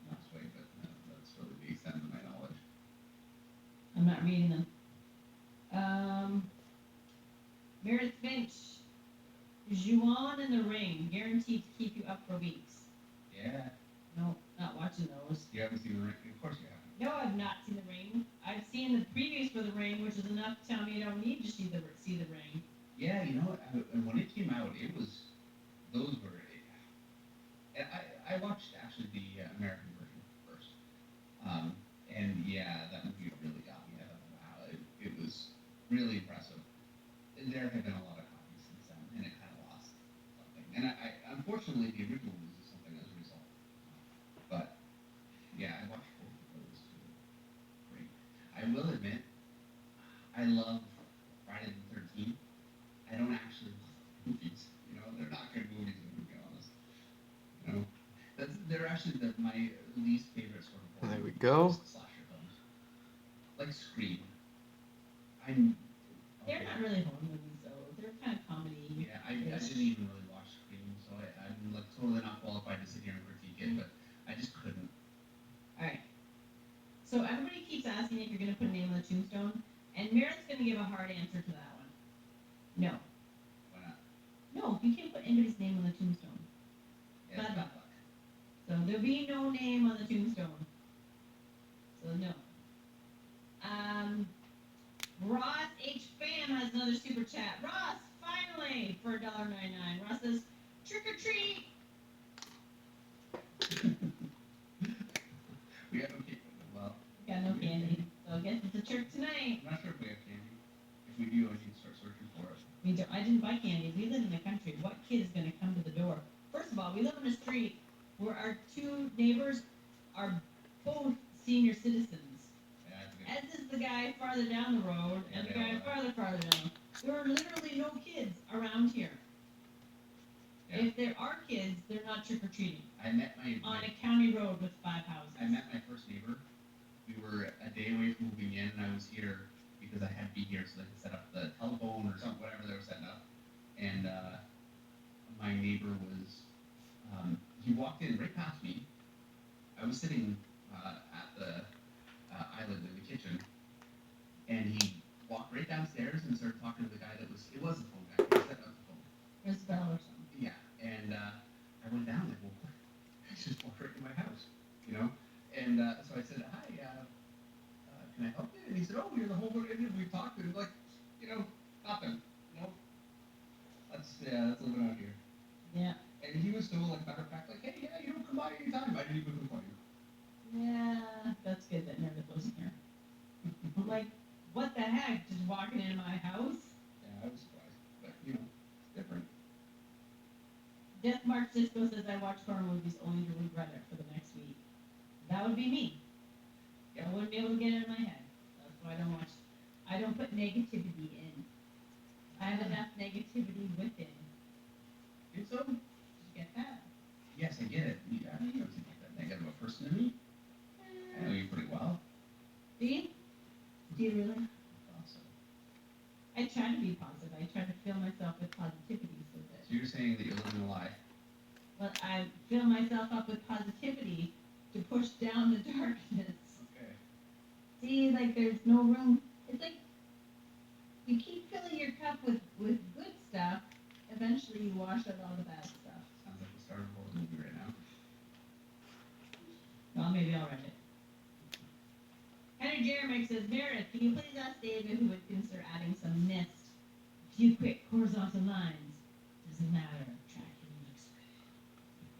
passed away, but that's really the extent of my knowledge. I'm not reading them. Meredith Finch. Juan in the Ring. Guaranteed to keep you up for weeks. Yeah. No, not watching those. You haven't seen the ring? Of course you haven't. No, I've not seen The Ring. I've seen the previews for The Ring, which is enough to tell me I don't need to see the Ring. Yeah, you know what? When it came out, it was those were. And I watched actually the American version first, and yeah, that movie really got me. I thought, wow, it was really impressive. There have been a lot of copies since then, and it kind of lost something. And I unfortunately the original loses something as a result. But yeah, I watched both of those too. Great. I will admit, I love Friday the 13th. I don't actually love movies. You know, they're not good movies, if I'm being honest. You know, they're actually my least favorite sort of horror There we movies, go. slasher films, like Scream. They're not really horror movies, though. They're kind of comedy. Yeah, I didn't even really watch Scream, so I'm like totally not qualified to sit here and critique it, but I just couldn't. Alright. So everybody keeps asking if you're going to put a name on the tombstone, and Meredith's going to give a hard answer to that one. No. Why not? No, you can't put anybody's name on the tombstone. Yeah, it's Bad bad luck. luck. So there'll be no name on the tombstone. So no. Ross H. Fam has another super chat. Ross, finally, for $1.99. Ross says, trick or treat. We have okay. Well, Got no candy. So I guess it's a trick tonight. I'm not sure if we have candy. If we do, I need to start searching for it. I didn't buy candy. We live in the country. What kid is going to come to the door? First of all, we live on a street where our two neighbors are both senior citizens. Yeah, that's good. As is the guy farther down the road and the guy farther down. There are literally no kids around here. Yeah. If there are kids, they're not trick-or-treating. I met On a county road with 5 houses. I met my first neighbor. We were a day away from moving in, and I was here because I had to be here so they could set up the telephone or something, whatever they were setting up. And my neighbor was, he walked in right past me. I was sitting at the island in the kitchen, and he walked right downstairs and started talking to the guy that was, it was the phone guy, he was setting up the phone. Isabel or something. Yeah, and I went down like, well, I just walked right to my house, you know? And so I said, hi, can I help you? And he said, oh, you're the homeowner, and we talked, and like, you know, nothing, you know? That's living out here. Yeah. And he was so, like, matter of fact, like, hey, yeah, you know, come by anytime. I didn't even complain. Yeah, that's good that Meredith wasn't here. I'm like, what the heck? Just walking in my house? Yeah, I was surprised, but, you know, it's different. Death March Disco says I watch horror movies only to regret it for the next week. That would be me. I wouldn't be able to get it in my head. That's why I don't watch. I don't put negativity in. I have enough negativity within. Think so? Did you get that? Yes, I get it. I know you don't seem like that negative a person to me. I know you pretty well. Do you? Do you really? Awesome. I try to be positive. I try to fill myself with positivity so that. So you're saying that you're living a lie? But I fill myself up with positivity to push down the darkness. Okay. See, like there's no room. It's like you keep filling your cup with good stuff. Eventually, you wash out all the bad stuff. Sounds like the start of a horror movie right now. Well, maybe I'll write it. Henry Jeremiah says, Meredith, can you please ask David who would consider adding some mist? A few quick horizontal lines. Doesn't matter. Tracking looks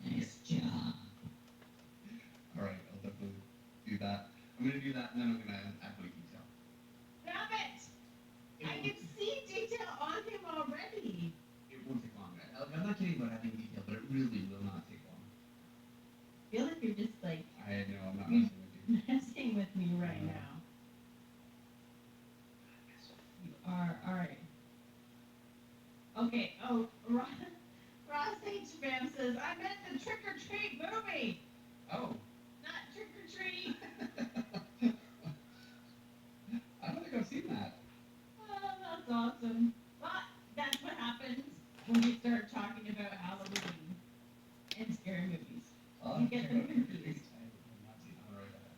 good. Nice job. All right, I'll definitely do that. I'm gonna do that, and then I'm gonna add my detail. Stop it! I can see detail on him already. It won't take long. I'm not kidding about adding detail, but it really will not take long. I feel like you're just like I know I'm not messing with you. messing with me right now. You are alright. Okay. Oh, Ross H. Fam says I meant the Trick or Treat movie, Oh. not Trick or Treat. I don't think I've seen that. Oh, that's awesome. But that's what happens when you start talking about Halloween and scary movies. I'll You have to get check them out Trick or Treat. confused. I have not seen. I'm gonna write that down.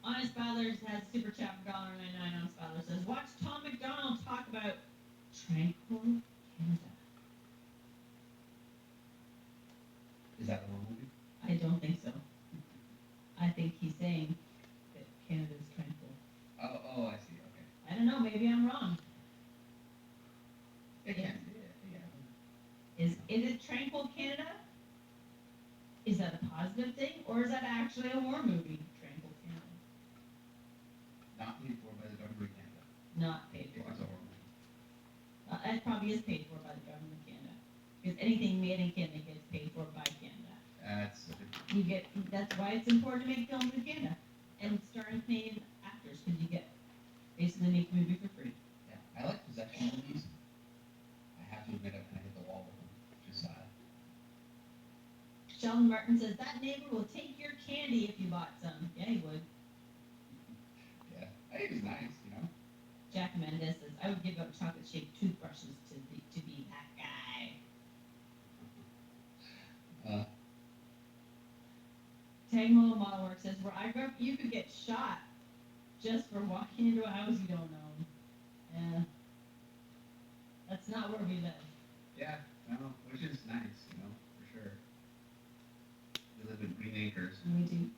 Honest Ballers has super chat for $1.99. Honest Ballers says, watch Tom McDonald talk about Tranquil Canada. Is that a horror movie? I don't think so. I think he's saying that Canada's tranquil. Oh, I see. Okay. I don't know. Maybe I'm wrong. It Yeah. can. Yeah. Is it tranquil Canada? Is that a positive thing, or is that actually a war movie? Tranquil Canada, Not paid for by the government of Canada. not paid If for. it's a horror movie. It probably is paid for by the government of Canada, because anything made in Canada gets paid for by Canada. That's That's why it's important to make films in Canada and starring Canadian actors, because you get basically make a movie for free. yeah. I like possession movies. I have to admit, I kind of hit the wall with them. Just Sheldon Martin says that neighbor will take your candy if you bought some. Yeah, he would. yeah. I think it's nice, you know. Jack Mendes says I would give up chocolate shaped toothbrushes to be that guy. Tango Model Work says where I grew up, you could get shot just for walking into a house you don't own. Yeah. That's not where we live. Yeah. No, which is nice, you know, for sure. We live in Green Acres. We do.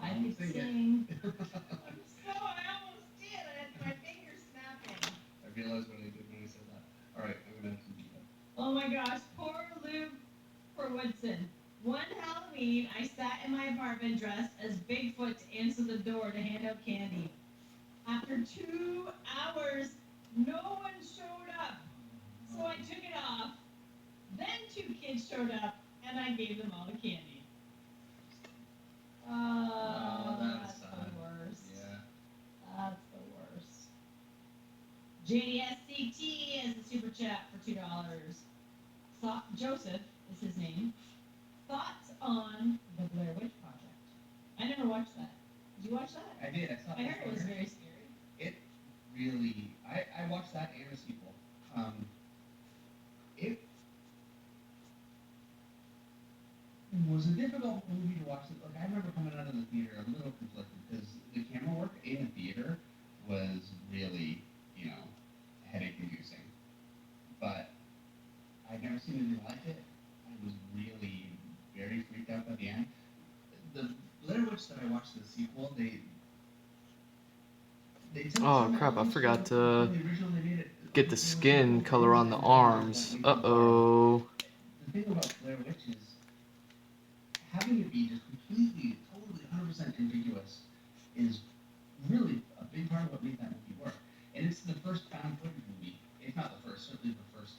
I Almost could sing it. sing. I almost did. I had my fingers snapping. I realized what I did when I said that. All right, I'm gonna have to do that. Oh my gosh, poor Luke Woodson. One Halloween, I sat in my apartment dressed as Bigfoot to answer the door to hand out candy. After 2 hours, no one showed up. So I took it off. Then 2 kids showed up, and I gave them all the candy. Oh, that that's is the sad. worst. Yeah. That's the worst. JDSCT has a super chat for $2. Joseph is his name. Thoughts on the Blair Witch Project? I never watched that. Did you watch that? I did. I saw. I heard it was very scary. It really. I watched that and a sequel. It was a difficult movie to watch. Like I remember coming out of the theater a little conflicted because the camera work in the theater was really, you know, headache-inducing. But I'd never seen anything like it. I was really very freaked out by the end. The Blair Witch that I watched the sequel, they took Oh some crap, I elements forgot from to the original. They made it get the skin color on the arms. Uh-oh. The thing about Blair Witch is having it be just completely, totally, 100% ambiguous is really a big part of what made that movie work. And it's the first found footage movie, if not the first, certainly the first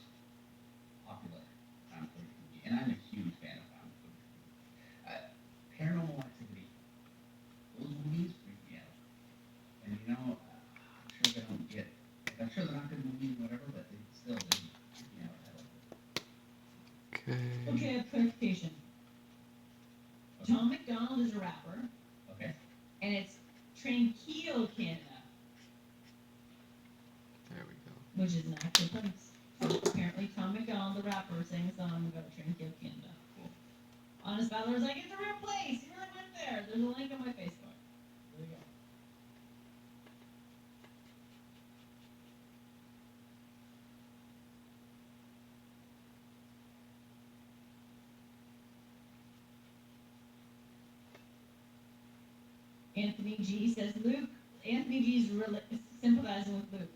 which is an actual place. So apparently Tom McDonald, the rapper, sang a song about trying to kill Canada. Cool. Honest Ballard was like, it's a real place. He really went there. There's a link on my Facebook. There you go. Anthony G says Anthony G is really sympathizing with Luke.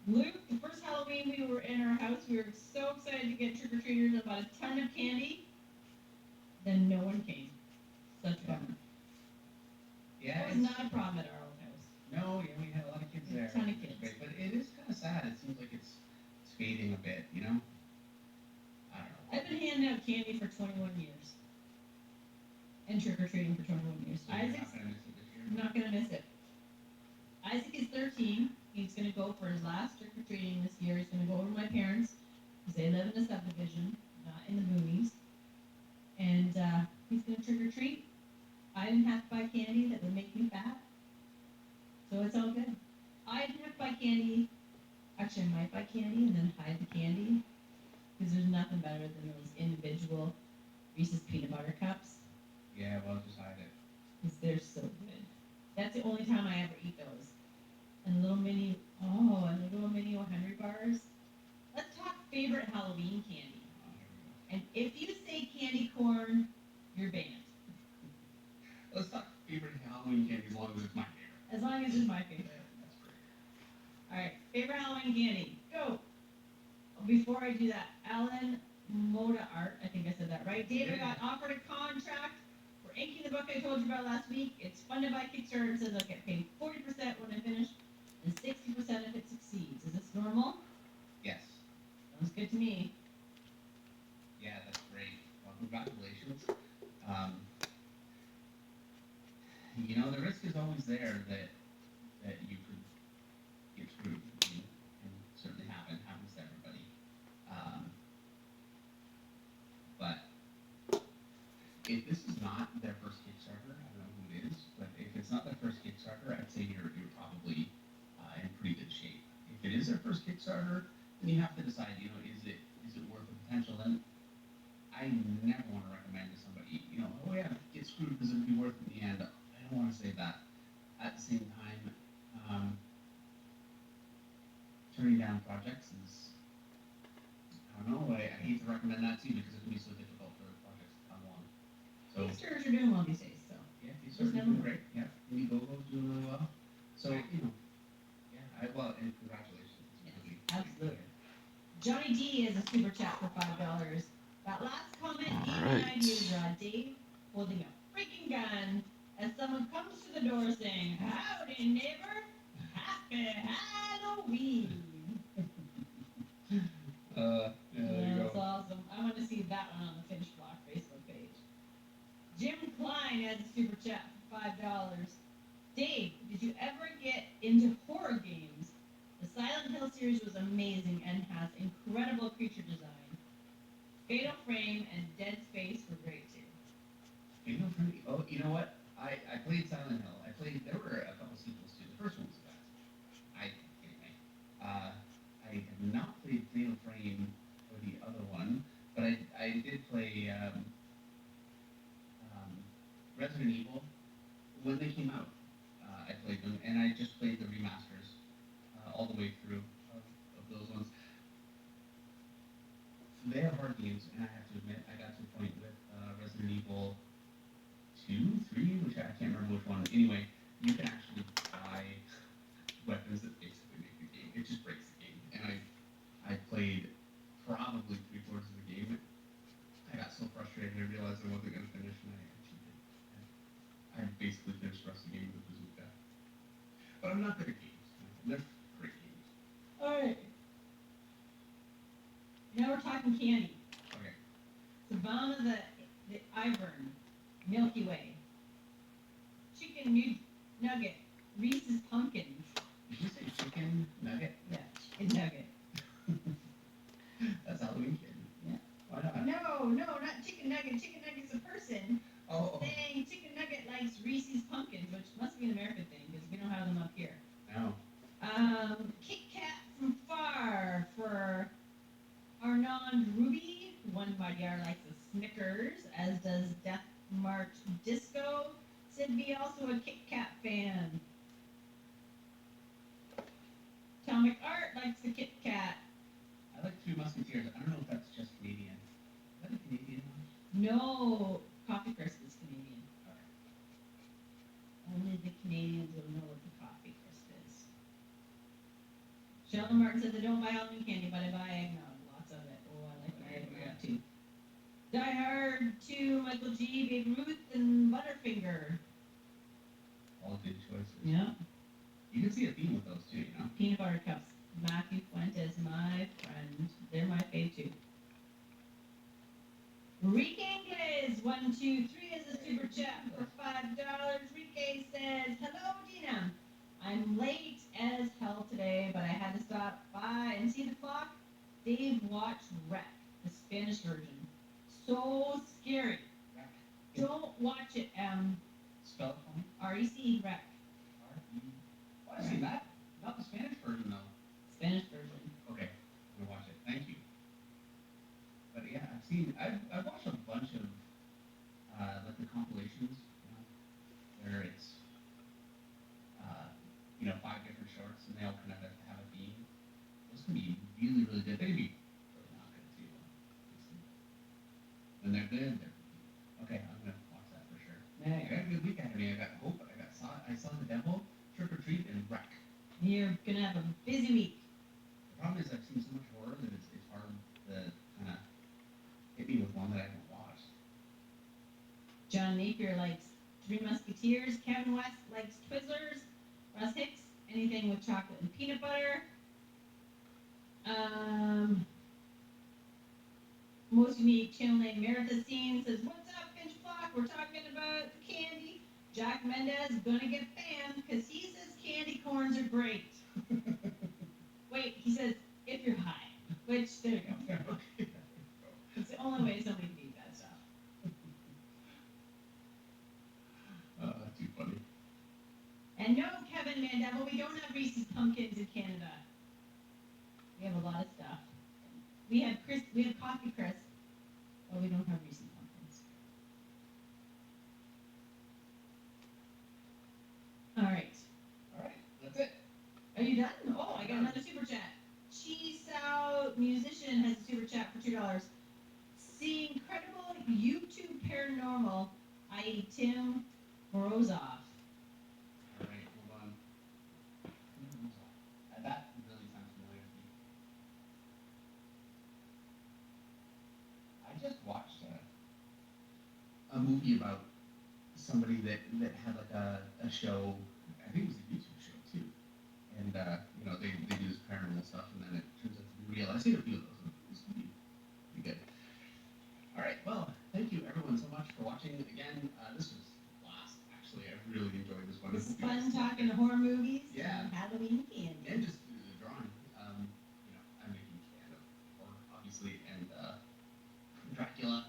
Luke, the first Halloween we were in our house, we were so excited to get trick or treaters and bought a ton of candy. Then no one came. Such a bummer. Yeah, It was not a problem at our old house. No, yeah, we had a lot of kids there. A ton of kids. Great, but it is kind of sad. It seems like it's fading a bit, you know? I don't know. I've been handing out candy for 21 years. And trick or treating for 21 years. So you're Isaac's not gonna miss it this year? I'm not gonna miss it. Isaac is 13. He's gonna go for his last trick or treating this year. He's gonna go over to my parents because they live in a subdivision, not in the boonies. And he's gonna trick or treat. I didn't have to buy candy that would make me fat, so it's all good. I didn't have to buy candy. Actually, I might buy candy and then hide the candy because there's nothing better than those individual Reese's peanut butter cups. Yeah, well, just hide it. Because they're so good. That's the only time I ever eat those. And little mini 100 bars. Let's talk favorite Halloween candy. Oh, here we go. And if you say candy corn, you're banned. Let's talk favorite Halloween candy as long as it's my favorite. As long as it's my favorite. That's great. Alright, favorite Halloween candy. Go! Before I do that, Alan Moda Art, I think I said that right. David Yeah. got offered a contract for inking the book I told you about last week. It's funded by Kickstarter. It says I'll get paid 40% when I finish and 60% if it succeeds. Is this normal? Yes. Sounds good to me. Yeah, that's great. Well, congratulations. You know, the risk is always there that you could get screwed. I mean, can certainly happens to everybody. But if this is not their first Kickstarter, I don't know who it is, but if it's not their first Kickstarter, I'd say you're probably in pretty good shape. If it is their first Kickstarter, then you have to decide, you know, is it worth the potential? And I never want to recommend to somebody, you know, oh yeah, get screwed because it'll be worth it in the end. I don't want to say that. At the same time, turning down projects is, I don't know, I hate to recommend that too because it can be so difficult for projects to come along. So Kickstarters are doing well these days, so. yeah, Kickstarter's doing great. Yeah, Indiegogo's doing really well. So you know, yeah, and congratulations. It's Yes, really absolutely. Johnny D is a super chat for $5. That last comment gave me an Alright. idea to draw Dave holding a freaking gun as someone comes to the door saying, "Howdy, neighbor! Happy Halloween!" Yeah, there you That's go. awesome. I want to see that one on the Finch Block Facebook page. Jim Klein has a super chat for $5. Dave, did you ever get into horror games? The Silent Hill series was amazing and has incredible creature design. Fatal Frame and Dead Space were great too. Oh, you know what? I played Silent Hill. There were a couple sequels too. The first one was the best. I think, anyway. I have not played Fatal Frame or the other one, but I did play Resident Evil when they came out. I played them, and I just played the remasters all the way through of those ones. They are hard games, and I have to admit, I got to a point with Resident Evil 2, 3, which I can't remember which one. Anyway, you can actually buy weapons that basically make the game. It just breaks the game. And I played probably 3/4 of the game. I got so frustrated, I realized I wasn't going to finish, and I cheated. I basically finished the rest of the game with a bazooka. But I'm not good at games. They're great games. Alright. Now we're talking candy. Okay. Savannah the Ivern, Milky Way. Chicken nugget, Reese's Pumpkins. Did you say chicken nugget? Yeah, chicken nugget. That's Halloween candy. Yeah. Why not? No, not chicken nugget. Chicken nugget's a person. Oh, Saying chicken nugget likes Reese's Pumpkins, which must be an American thing because we don't have them up here. no. Kit Kat from YDR likes a Snickers, as does Death March Disco. Sid B also a Kit Kat fan. Atomic Art likes the Kit Kat. I like Three Musketeers. I don't know if that's just Canadian. Is that a Canadian one? No, Coffee Crisp is Canadian. Alright. Only the Canadians will know what the Coffee Crisp is. Sheldon Martin says, I don't buy Halloween candy, but I buy eggnog. Lots of it. Oh, I like my eggnog too. Die Hard 2, Michael G, Babe Ruth, and Butterfinger. All good choices. Yeah. You can see a theme with those too, you know? Peanut butter cups. Matthew Fuentes, my friend. They're my fave too. Rique Ingles, 123 is a super chat for $5. Rique says, hello, Dina. I'm late as hell today, but I had to stop by and see the clock. Dave watched Rec, the Spanish version. So scary. Rec. Don't watch it, Spell it for me. REC, Rec. R-E. Oh, I've seen that. Not the Spanish version though. Spanish version. Okay, I'm gonna watch it. Thank you. But yeah, I've watched a bunch of like the compilations, you know, where it's 5 different shorts and they all kind of have a theme. Those can be really, really good. They can be really not good too. When they're good, they're okay. I'm gonna watch that for sure. I got a good week ahead of me. I got Hope. I saw the Devil, Trick or Treat, and Wreck. You're gonna have a busy week. The problem is I've seen so much horror that it's hard to kind of hit me with one that I haven't watched. John Napier likes Three Musketeers. Kevin West likes Twizzlers. Russ Hicks, anything with chocolate and peanut butter. Most unique channel name Meredith Scene says, what's up, Finch Flock? We're talking about the candy. Jack Mendez gonna get banned because he says candy corns are great. Wait, he says, if you're high. Which, there you go. Okay. It's the only way somebody can eat that stuff. Too funny. And no, Kevin Mandeville, we don't have Reese's Pumpkins in Canada. We have a lot of stuff. We have Coffee Crisp, but we don't have Reese's Pumpkins. All right. That's it. Are you done? Oh, I got another super chat. Chisao Musician has a super chat for $2. See incredible YouTube paranormal, i.e. Tim Morozoff. All right, hold on. That really sounds familiar to me. I just watched a movie about somebody that had like a show. I think it was a YouTube show too, and they do this paranormal stuff, and then it turns out to be real. I've seen a few of those. It's pretty good. All right, well, thank you everyone so much for watching again. This was a blast. Actually, I really enjoyed this one. It's fun talking to horror movies. Yeah. And Halloween candy. And just the drawing. I'm a huge fan of horror, obviously, and Dracula,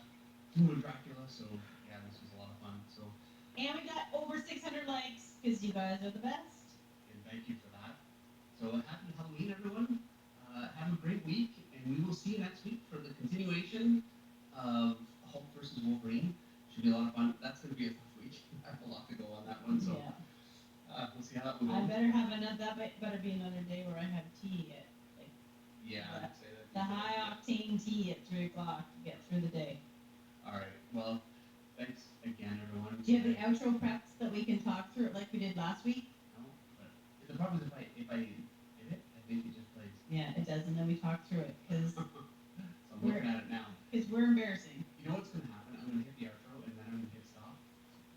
so yeah, this was a lot of fun. So, And we got over 600 likes because you guys are the best. and thank you for that. So happy Halloween, everyone. Have a great week, and we will see you next week for the continuation of Hulk versus Wolverine. Should be a lot of fun. That's going to be a tough week. I have a lot to go on that one, so Yeah. we'll see how that one I goes. better have another. That better be another day where I have tea at Yeah, I'd say that. the high octane tea at 3 o'clock to get through the day. All right. Well, thanks again, everyone. Do you have the outro preps that we can talk through it like we did last week? No, but the problem is if I hit it, I think it just plays. Yeah, it does, and then we talk through it because So I'm looking at it now. we're embarrassing. You know what's going to happen? I'm going to hit the outro and then I'm going to hit stop.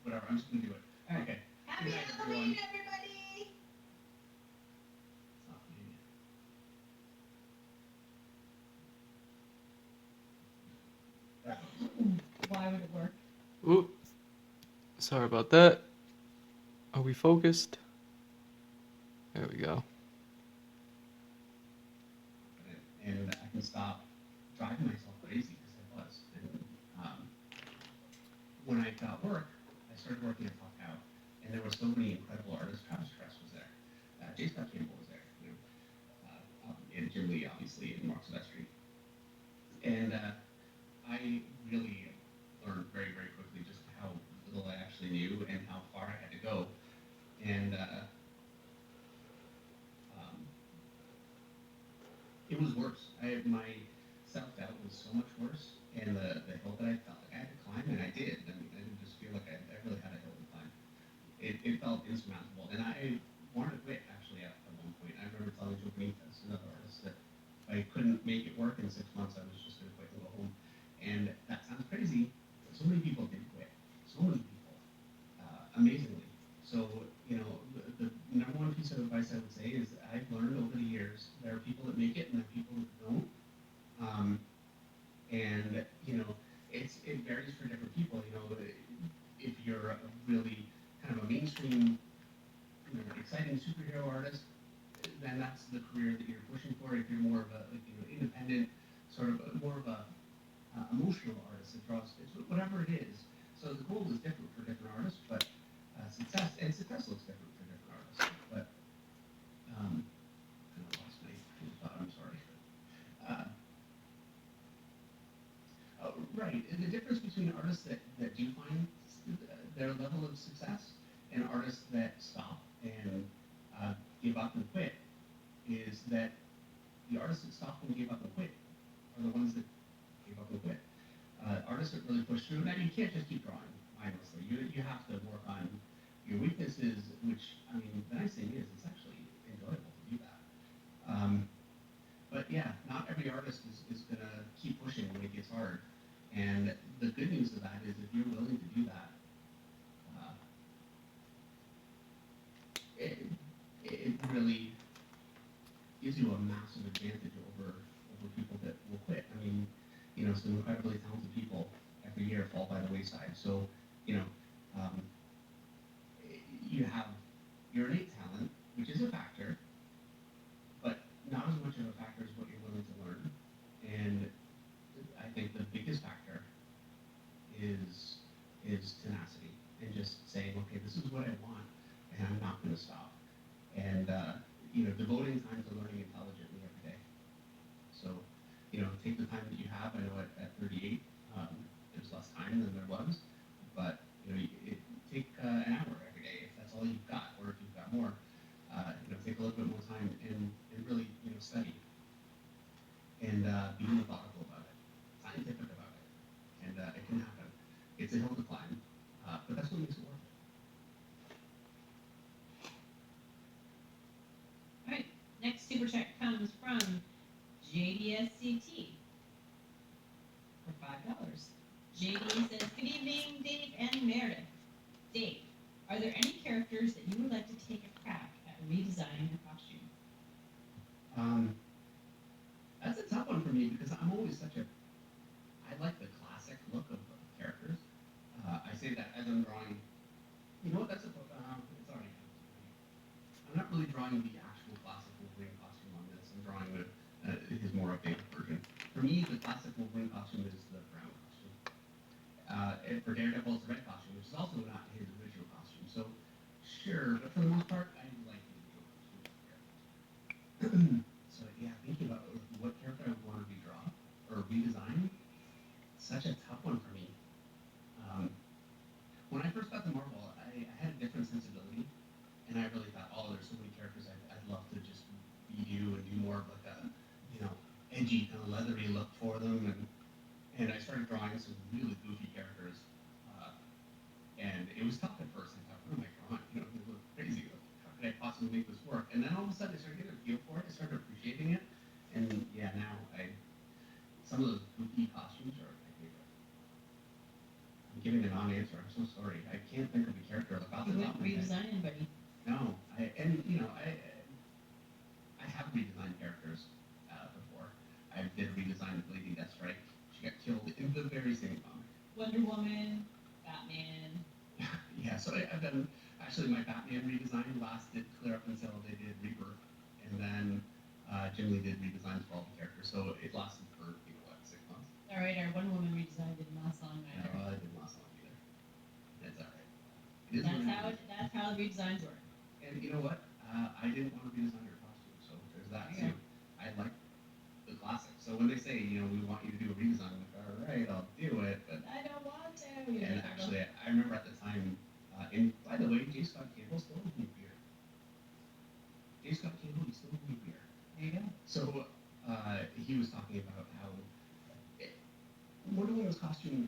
Whatever. I'm just going to do it. All right. Okay. Happy Good night, Halloween, everyone. everybody! It's not playing yet. Why would it work? Oop. Sorry about that. Are we focused? There we go. And I can stop driving myself crazy because I was. And when I got work, I started working at Talk Out, and there were so many incredible artists. Travis Tress was there. J. Scott Campbell was there. And Jim Lee, obviously, and Mark Silvestri. And I really learned very, very quickly just how little I actually knew and how far I had to go. And um, it was worse. My self doubt was so much worse, and the hill that I felt like I had to climb, and I did. I mean, I didn't just feel like I really had a hill to climb. It felt insurmountable, and I wanted to quit actually at one point. I remember telling Joe Benitez, another artist, that if I couldn't make it work in 6 months, I was just going to quit and go home. And that sounds crazy, but so many people did quit. So many people, amazingly. So, the number one piece of advice I would say is I've learned over the years there are people that make it and there are people that don't. Um, and it varies for different people. If you're a really kind of a mainstream, exciting superhero artist, then that's the career that you're pushing for. If you're more of a independent, sort of more of a emotional artist that draws, it's whatever it is. So the goal is different for different artists, but success looks different for different artists. But I lost my train of thought. I'm sorry. Uh, right. The difference between artists that do find their level of success and artists that stop and give up and quit is that the artists that stop and give up and quit are the ones that give up and quit. Artists that really push through. Now, you can't just keep drawing mindlessly. You have to work on your weaknesses, which, I mean, the nice thing is it's actually enjoyable to do that. But yeah, not every artist is going to keep pushing when it gets hard. And the good news of that is if you're willing to do that, uh, it really gives you a massive advantage over people that will quit. I mean, some incredibly talented people every year fall by the wayside. So, you know, um, you have your innate talent, which is a factor, but not as much of a factor as what you're willing to learn. And I think the biggest factor is tenacity and just saying, okay, this is what I want, and I'm not going to stop. And devoting time to learning intelligently every day. So, take the time that you have. I know at 38, there's less time than there was, but take an hour every day if that's all you've got, or if you've got more. Take a little bit more time and really study and be methodical about it, scientific about it, and it can happen. It's a hill to climb, but that's what makes it worth it. All right, next super chat comes from JDSCT for $5. JD says, "Good evening, Dave and Meredith. Dave, are there any characters that you would like to take a crack at redesigning your costume?" That's a tough one for me because I'm always I like the classic look of characters. I say that as I'm drawing. You know what? It's already happened. I'm not really drawing the actual classic Wolverine costume on this. I'm drawing his more updated version. For me, the classic Wolverine costume is the brown costume. And for Daredevil, it's the red costume, which is also not his original costume. So, sure, but for the most part, I like the original costume. So yeah, thinking about what character I would want to redraw or redesign, such a tough one for me. When I first got to Marvel, I had a different sensibility, and I really thought, oh, there's so many characters I'd love to just redo and do more of like a, edgy kind of leathery look for them, and I started drawing some really goofy characters, and it was tough at first. I thought, what am I drawing? They look crazy. How could I possibly make this work? And then all of a sudden, I started getting a feel for it. I started appreciating it, and yeah, now some of those goofy costumes are my favorite. I'm giving a non-answer. I'm so sorry. I can't think of a character off the You top of wouldn't my head. redesign anybody. No, I have redesigned characters before. I did a redesign of Lady Deathstrike. She got killed in the very same comic. Wonder Woman, Batman. Yeah, so I've done actually my Batman redesign lasted clear up until they did Rebirth, and then Jim Lee did redesigns for all the characters, so it lasted for 6 months. All right, our Wonder Woman redesign didn't last long either. No, it didn't last long either. That's all right. It is what it is. That's how the redesigns work. And you know what? I didn't want to redesign her costume, so there's that too. I like the classic. So when they say, we want you to do a redesign, I'm like, all right, I'll do it, but I don't want to. You and know, actually, I remember at the time, and by the way, J. Scott Campbell still owes me beer. J. Scott Campbell, he still owes me beer. there you go. So he was talking about how Wonder Woman's costume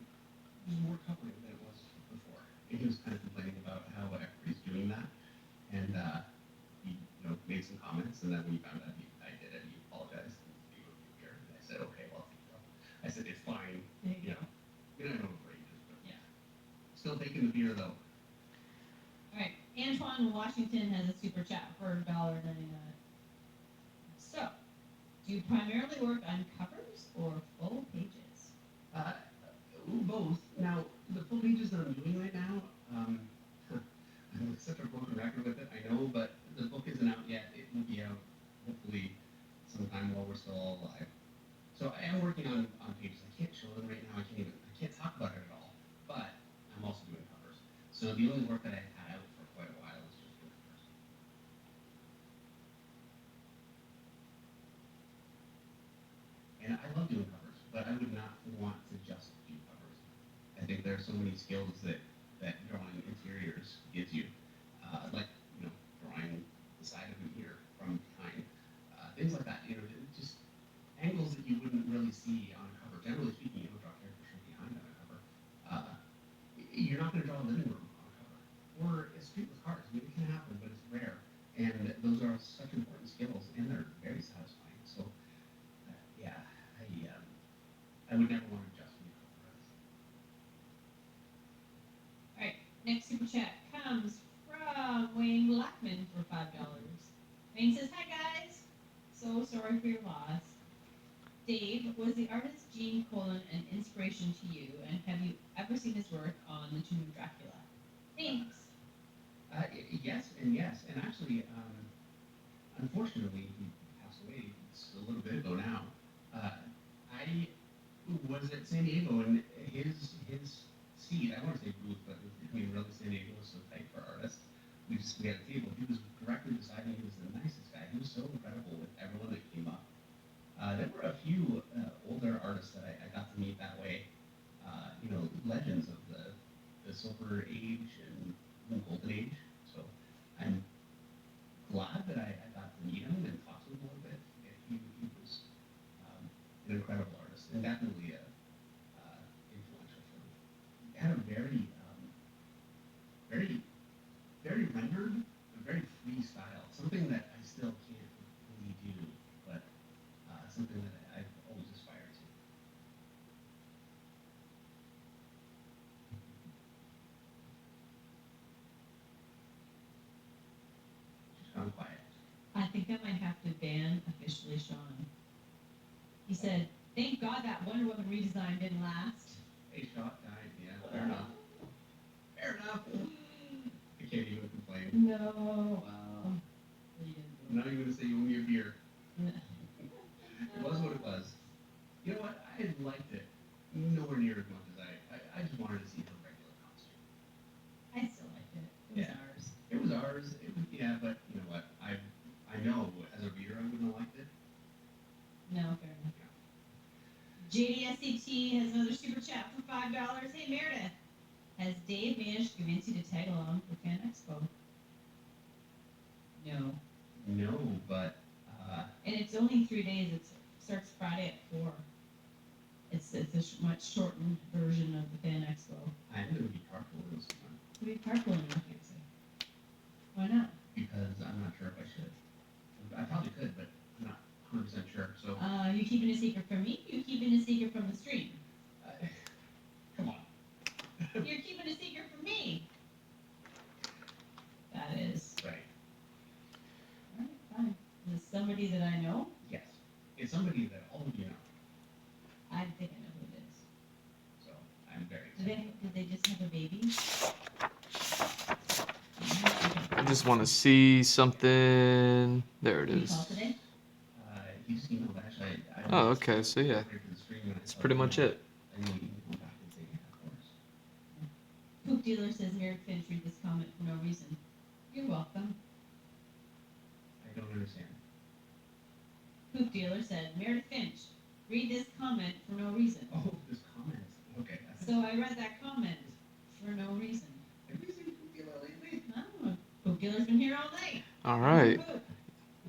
was more covering than it was before. And he was kind of complaining about how everybody's doing that. And he made some comments, and then when he found out I did it, he apologized and he owed me beer. And I said, okay, well, I said, it's fine. There you go. I know what it is, but Yeah. still taking the beer, though. All right. Antoine Washington has a super chat for $1.99. So, do you primarily work on covers or full pages? Both. Now, the full pages that I'm doing right now, I'm such a broken record with it, I know, but the book isn't out yet. It will be out hopefully sometime while we're still alive. So I am working on pages. I can't show them right now. I can't talk about it at all. But I'm also doing covers. So the only work that I've had out for quite a while is just doing covers. And I love doing covers, but I would not want to just do covers. I think there are so many skills that drawing interiors gives you, like drawing the side of an ear from behind, things like that. Just angles that you wouldn't really see on a cover. Generally speaking, you don't draw characters from behind on a cover. You're not going to draw a living room on a cover or a street with cars. I mean, it can happen, but it's rare. And those are such important skills, and they're very satisfying. So, yeah, I would never want to just be a cover artist. All right. Next super chat comes from Wayne Blackman for $5. Wayne says, "Hi guys. So sorry for your loss. Dave, was the artist Gene Colan an inspiration to you, and have you ever seen his work on The Tomb of Dracula? Thanks." Yes and yes. And actually, unfortunately, he passed away just a little bit ago now. I was at San Diego, and his seat, I want to say booth, but really San Diego was so tight for artists. We had a table. He was directly beside me. He was the nicest guy. He was so incredible with everyone that came up. There were a few older artists that I got to meet that way. Legends of the Silver Age and the Golden Age. So I'm glad that I got to meet him and talk to him a little bit. He was an incredible artist and definitely influential for me. He had a very, very, very rendered, a very free style. Something that I still can't really do, but something that I've always aspired to. She's gone quiet. I think I might have to ban officially Sean. He said, "Thank God that Wonder Woman redesign didn't last." A shot died, yeah, fair enough. Fair enough. I can't even complain. No. Wow. What are you gonna do? I'm not even gonna say you owe me a beer. No. It was what it was. You know what? I liked it nowhere near as much as I just wanted to see her regular costume. I still liked it. It was Yeah. ours. It was ours. It was, yeah, but you know what? I know as a reader I wouldn't have liked it. No, fair enough. JDSCT has another super chat for $5. Hey Meredith, has Dave managed to convince you to tag along for Fan Expo? No. No, but And it's only 3 days. It starts Friday at 4. It's a much shortened version of the Fan Expo. I'm gonna be carpooling this one Could be carpooling, I can't say. Why not? because I'm not sure if I should. I probably could, but I'm not 100% sure. So You keeping a secret from me? You keeping a secret from the stream? come on. You're keeping a secret from me. That is. Right. All right, fine. Is it somebody that I know? Yes. It's somebody that all of you know. I think I know who it is. So I'm very excited. Did they just have a baby? I just want to see something. There it Did you is. call today? He just emailed actually. Oh, okay. So yeah, that's pretty much it. I didn't even come back and say, yeah, of course. Poop Dealer says Merrick Finch read this comment for no reason. You're welcome. I don't understand. Poop Dealer said, Meredith Finch, read this comment for no reason. Oh, this So I read that comment for no reason. Have you seen Pukila lately? I don't know. Poop-Dealer's been here all night. All right. Poop.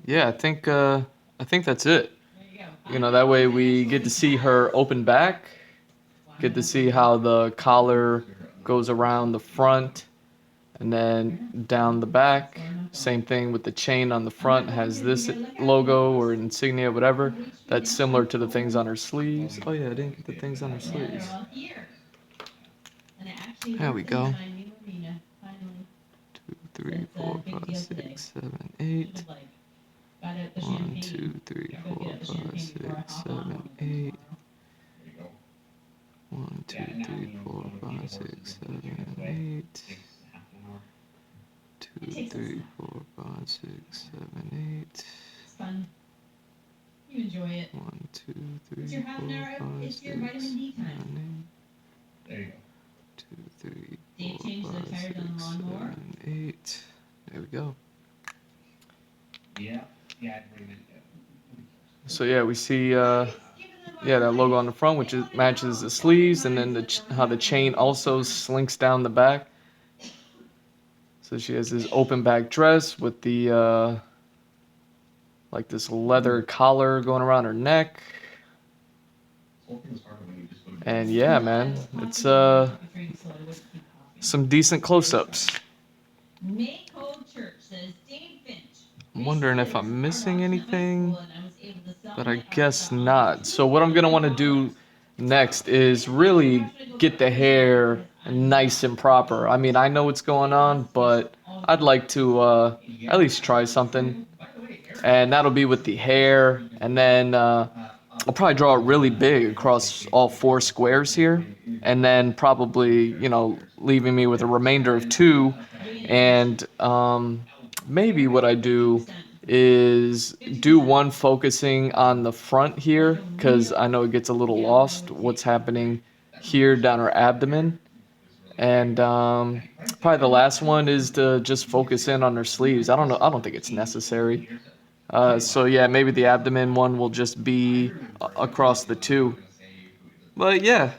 Yeah, I think that's it. There you go. You know, that way we get to see her open back, get to see how the collar goes around the front and then down the back. Same thing with the chain on the front, has this logo or insignia, whatever. That's similar to the things on her sleeves. Oh yeah, I didn't get the things on her Yeah, sleeves. they're all here. And it actually There we worked go. in my new arena, finally. 2, 3, It's a 4, big 5, deal today. 6, 7, Should 8. have, like, got out the 1, champagne. 2, 3, Gotta go 4, get out the 5, champagne 6, before I hop on 7, with them 8. tomorrow. There you go. 1, 2, Yeah, now 3, you 4, don't feed 5, the 6, horses and 7, the chickens away. 8. Takes half an hour. 2, takes us 3, now. 4, 5, 6, 7, 8. It's fun. You enjoy it. 1, 2, 3, It's your half an 4, hour, 5, it's your 6, vitamin D time. 7, There you go. 8. 2, 3, Dave 4, changed the 5, tires 6, on the lawnmower. 7, 8. There we go. Yeah. Yeah, I'd bring it. So yeah, we see yeah, that logo on the front, which matches the sleeves, and then how the chain also slinks down the back. So she has this open back dress with the like this leather collar going around her neck. This whole thing was harder when you just go to bed. And yeah, man, it's some decent close-ups. Maycove Church says Dave Finch. I'm wondering if I'm missing anything, but I guess not. So what I'm gonna want to do next is really get the hair nice and proper. I mean, I know what's going on, but I'd like to at least try something. And that'll be with the hair, and then I'll probably draw it really big across all 4 squares here, and then probably, you know, leaving me with a remainder of 2, and maybe what I do is do one focusing on the front here, because I know it gets a little lost what's happening here down her abdomen. And probably the last one is to just focus in on her sleeves. I don't think it's necessary. So yeah, maybe the abdomen one will just be across the 2. But yeah,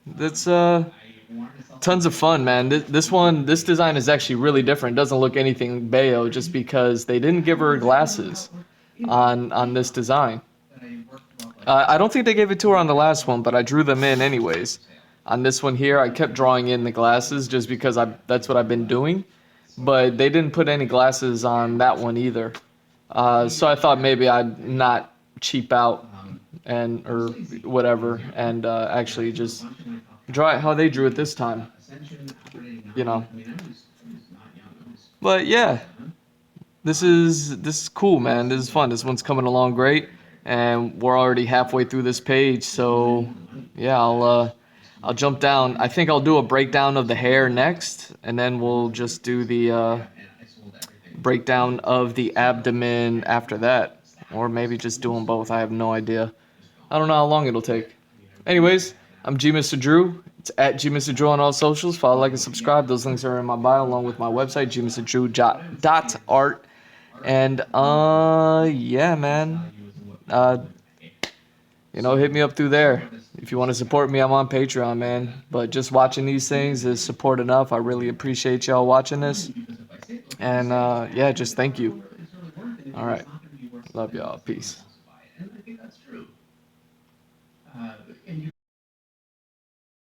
that's tons of fun, man. This design is actually really different. It doesn't look anything Bayo, just because they didn't give her glasses on this design. I don't think they gave it to her on the last one, but I drew them in anyways. On this one here, I kept drawing in the glasses just because that's what I've been doing. But they didn't put any glasses on that one either. So I thought maybe I'd not cheap out or whatever, and actually just draw it how they drew it this time. You know. But yeah, this is cool, man. This is fun. This one's coming along great, and we're already halfway through this page. So yeah, I'll jump down. I think I'll do a breakdown of the hair next, and then we'll just do the breakdown of the abdomen after that. Or maybe just do them both. I have no idea. I don't know how long it'll take. Anyways, I'm G Mr. Drew. It's at G Mr. Drew on all socials. Follow, like, and subscribe. Those links are in my bio, along with my website, gmrdrew.art. And yeah, man. You know, hit me up through there. If you want to support me, I'm on Patreon, man. But just watching these things is support enough. I really appreciate y'all watching this. And yeah, just thank you. All right. Love y'all. Peace. And I think that's true.